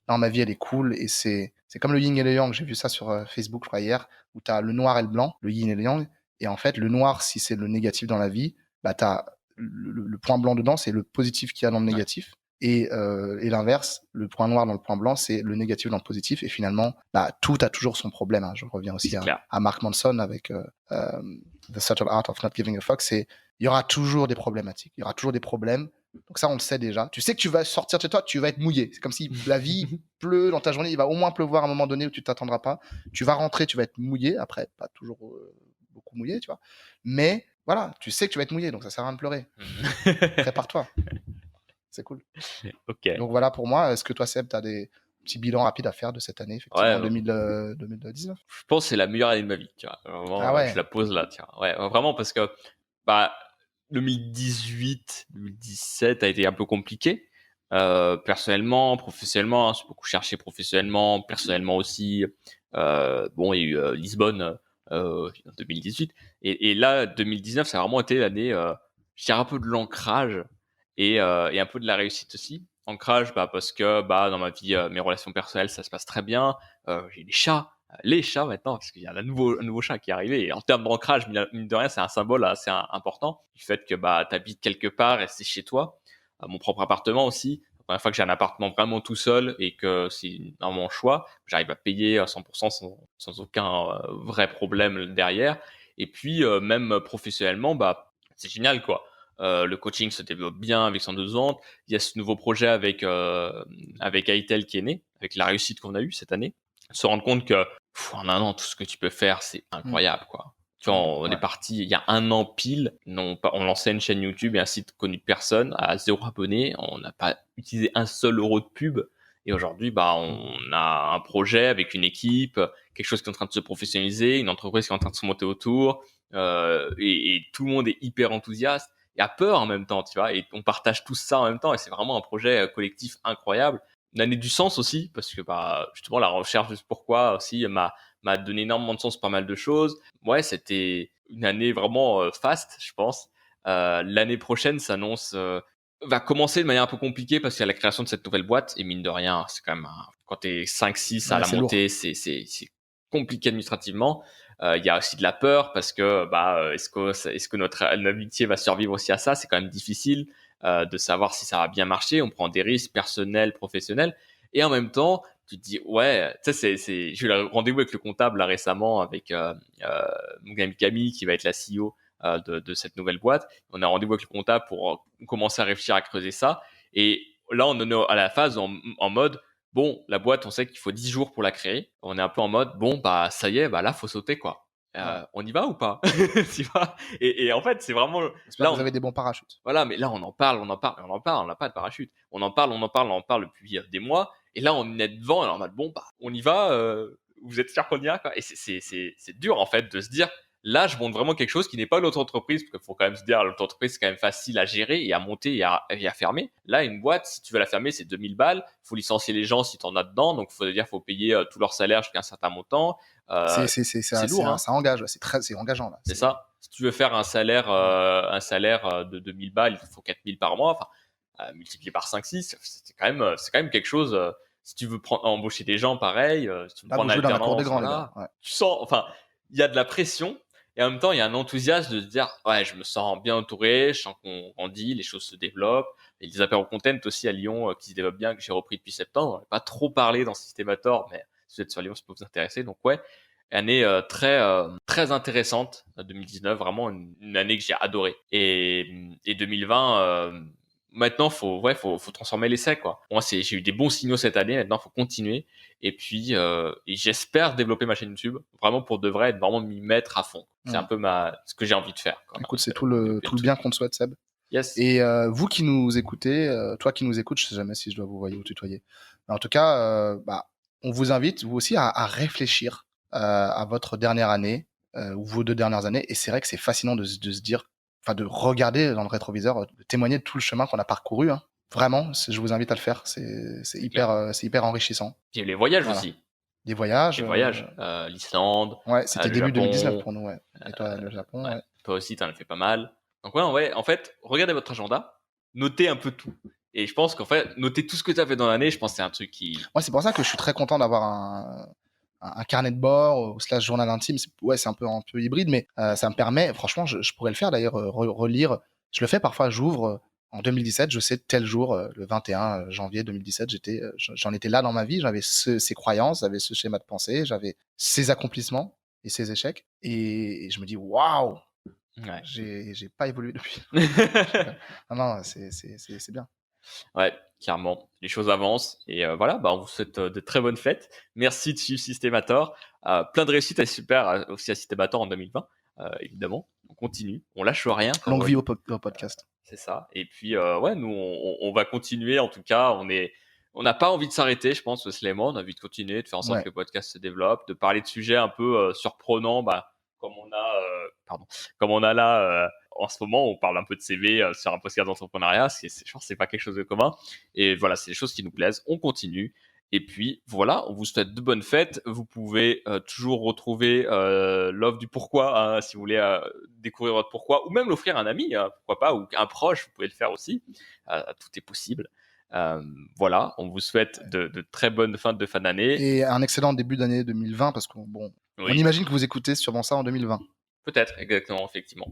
non, ma vie elle est cool et c'est comme le yin et le yang. J'ai vu ça sur Facebook, je crois, hier, où tu as le noir et le blanc, le yin et le yang. Et en fait, le noir, si c'est le négatif dans la vie, bah, tu as le point blanc dedans, c'est le positif qu'il y a dans le Ouais. négatif. Et l'inverse, le point noir dans le point blanc, c'est le négatif dans le positif. Et finalement, bah, tout a toujours son problème. Hein. Je reviens aussi C'est clair. à Mark Manson avec The Subtle Art of Not Giving a Fuck. Il y aura toujours des problématiques. Il y aura toujours des problèmes. Donc ça, on le sait déjà. Tu sais que tu vas sortir de chez toi, tu vas être mouillé. C'est comme si la vie pleut dans ta journée. Il va au moins pleuvoir à un moment donné où tu t'attendras pas. Tu vas rentrer, tu vas être mouillé. Après, pas toujours beaucoup mouillé, tu vois. Mais voilà, tu sais que tu vas être mouillé, donc ça sert à rien de pleurer. Prépare-toi. C'est cool. Ok. Donc voilà pour moi. Est-ce que toi, Seb, tu as des petits bilans rapides à faire de cette année, effectivement, Ouais, 2019? je pense que c'est la meilleure année de ma vie, tu vois. Vraiment, Ah ouais. je la pose là, tiens. Ouais, vraiment parce que bah 2018, 2017 a été un peu compliqué. Personnellement, professionnellement, hein, j'ai beaucoup cherché professionnellement, personnellement aussi. Bon, il y a eu Lisbonne en 2018. Et là, 2019, ça a vraiment été l'année, je dirais un peu de l'ancrage et un peu de la réussite aussi. Ancrage, bah, parce que bah, dans ma vie, mes relations personnelles, ça se passe très bien. J'ai des chats, les chats maintenant, parce qu'il y a un nouveau chat qui est arrivé. Et en termes d'ancrage, mine de rien, c'est un symbole assez important du fait que bah, tu habites quelque part et c'est chez toi. Mon propre appartement aussi. La première fois que j'ai un appartement vraiment tout seul et que c'est un mon choix, j'arrive à payer à 100% sans aucun vrai problème derrière. Et puis, même professionnellement, bah, c'est génial, quoi. Le coaching se développe bien avec 102 ans. Il y a ce nouveau projet avec Aitel qui est né, avec la réussite qu'on a eue cette année. Se rendre compte que en un an, tout ce que tu peux faire, c'est incroyable, quoi. Tu vois, on est parti il y a un an pile. On lançait une chaîne YouTube et un site connu de personne à 0 abonnés. On n'a pas utilisé un seul euro de pub. Et aujourd'hui, bah, on a un projet avec une équipe, quelque chose qui est en train de se professionnaliser, une entreprise qui est en train de se monter autour, et tout le monde est hyper enthousiaste et a peur en même temps, tu vois. Et on partage tout ça en même temps et c'est vraiment un projet collectif incroyable. Une année du sens aussi parce que bah justement la recherche de ce pourquoi aussi m'a donné énormément de sens pour pas mal de choses. Ouais, c'était une année vraiment fast, je pense. L'année prochaine s'annonce va commencer de manière un peu compliquée parce qu'il y a la création de cette nouvelle boîte et mine de rien, c'est quand même quand t'es 5-6 à Ouais, la c'est lourd. montée, c'est compliqué administrativement. Il y a aussi de la peur parce que bah est-ce que notre amitié va survivre aussi à ça? C'est quand même difficile de savoir si ça va bien marcher. On prend des risques personnels, professionnels, et en même temps, tu te dis ouais, tu sais, j'ai eu le rendez-vous avec le comptable là récemment avec mon ami Camille qui va être la CEO de cette nouvelle boîte. On a rendez-vous avec le comptable pour commencer à réfléchir à creuser ça. Et là, on en est à la phase en mode bon, la boîte, on sait qu'il faut 10 jours pour la créer. On est un peu en mode bon, bah ça y est, bah là, faut sauter quoi. On y va ou pas? Tu vois? Et en fait, c'est vraiment J'espère là que vous avez des bons parachutes. voilà, mais là, on en parle, on n'a pas de parachute. On en parle depuis des mois. Et là, on est devant, et on est en mode, bon, bah, on y va, vous êtes sûr qu'on y va, quoi. Et c'est dur, en fait, de se dire, là, je monte vraiment quelque chose qui n'est pas l'autre entreprise, parce qu'il faut quand même se dire, l'autre entreprise, c'est quand même facile à gérer et à monter et à fermer. Là, une boîte, si tu veux la fermer, c'est 2000 balles. Faut licencier les gens si t'en as dedans. Donc, faut payer tout leur salaire jusqu'à un certain montant. C'est lourd, hein. Ça engage, c'est engageant, là. C'est ça. Si tu veux faire un salaire de 2000 balles, il faut 4000 par mois. Enfin, multiplié par 5-6, c'est quand même quelque chose. Si tu veux embaucher des gens, pareil. Si tu veux Là, vous prendre jouez dans la cour des alternance, grands, les voilà. gars. Ouais. Tu sens, enfin, il y a de la pression et en même temps, il y a un enthousiasme de se dire, ouais, je me sens bien entouré, je sens qu'on grandit, les choses se développent. Il y a des apéros content aussi à Lyon qui se développent bien, que j'ai repris depuis septembre. On n'a pas trop parlé dans Systemator, mais si vous êtes sur Lyon, ça peut vous intéresser. Donc ouais, Année très intéressante, 2019, vraiment une année que j'ai adorée. Et 2020, maintenant faut transformer l'essai quoi. Moi j'ai eu des bons signaux cette année, maintenant faut continuer et puis et j'espère développer ma chaîne YouTube vraiment pour de vrai, vraiment m'y mettre à fond. C'est un peu ce que j'ai envie de faire quoi. Écoute, c'est tout le bien qu'on te souhaite, Seb. Yes. Et vous qui nous écoutez, toi qui nous écoutes, je sais jamais si je dois vous voyer ou tutoyer. Mais en tout cas, on vous invite vous aussi à réfléchir à votre dernière année ou vos 2 dernières années. Et c'est vrai que c'est fascinant de se dire, enfin de regarder dans le rétroviseur, de témoigner de tout le chemin qu'on a parcouru. Hein. Vraiment, je vous invite à le faire. C'est hyper enrichissant. Et les voyages Voilà. aussi. Des voyages. Les voyages. L'Islande. Ouais, c'était le début Japon, 2019 pour nous. Ouais. Et toi, le Japon. ouais. Ouais. Toi aussi, t'en as fait pas mal. Donc ouais, en fait, regardez votre agenda, notez un peu tout. Et je pense qu'en fait, noter tout ce que tu as fait dans l'année, je pense que c'est un truc qui... Moi, c'est pour ça que je suis très content d'avoir un carnet de bord ou slash journal intime. C'est un peu hybride, mais ça me permet, franchement, je pourrais le faire d'ailleurs, relire. Je le fais parfois, j'ouvre en 2017, je sais tel jour, le 21 janvier 2017, j'en étais là dans ma vie, j'avais ces croyances, j'avais ce schéma de pensée, j'avais ces accomplissements et ces échecs. Et je me dis, waouh, Ouais. j'ai pas évolué depuis. non, c'est bien. Ouais, clairement. Les choses avancent. Et voilà, on vous souhaite de très bonnes fêtes. Merci de suivre Systémator. Plein de réussite, super aussi à Systémator en 2020, évidemment. On continue, on lâche rien. Longue vie au podcast. C'est ça. Et puis, ouais, nous, on va continuer. En tout cas, on n'a pas envie de s'arrêter, je pense, Sléman. On a envie de continuer, de faire en sorte que le podcast se développe, de parler de sujets un peu surprenants, comme comme on a là en ce moment. On parle un peu de CV sur un podcast d'entrepreneuriat. Je pense que c'est pas quelque chose de commun. Et voilà, c'est des choses qui nous plaisent. On continue. Et puis voilà, on vous souhaite de bonnes fêtes. Vous pouvez toujours retrouver l'offre du pourquoi si vous voulez découvrir votre pourquoi, ou même l'offrir à un ami, pourquoi pas, ou un proche, vous pouvez le faire aussi. Tout est possible. Voilà, on vous souhaite de très bonnes fins d'année. Et un excellent début d'année 2020, parce qu'on on imagine que vous écoutez sûrement ça en 2020. Peut-être, exactement, effectivement.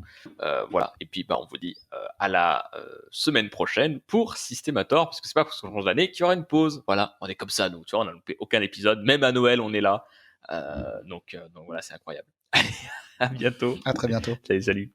Voilà, et puis on vous dit à la semaine prochaine pour Systémator, parce que c'est pas parce qu'on change d'année qu'il y aura une pause. Voilà, on est comme ça, nous, tu vois, on n'a loupé aucun épisode, même à Noël, on est là. Donc voilà, c'est incroyable. Allez, à bientôt. À très bientôt. Salut.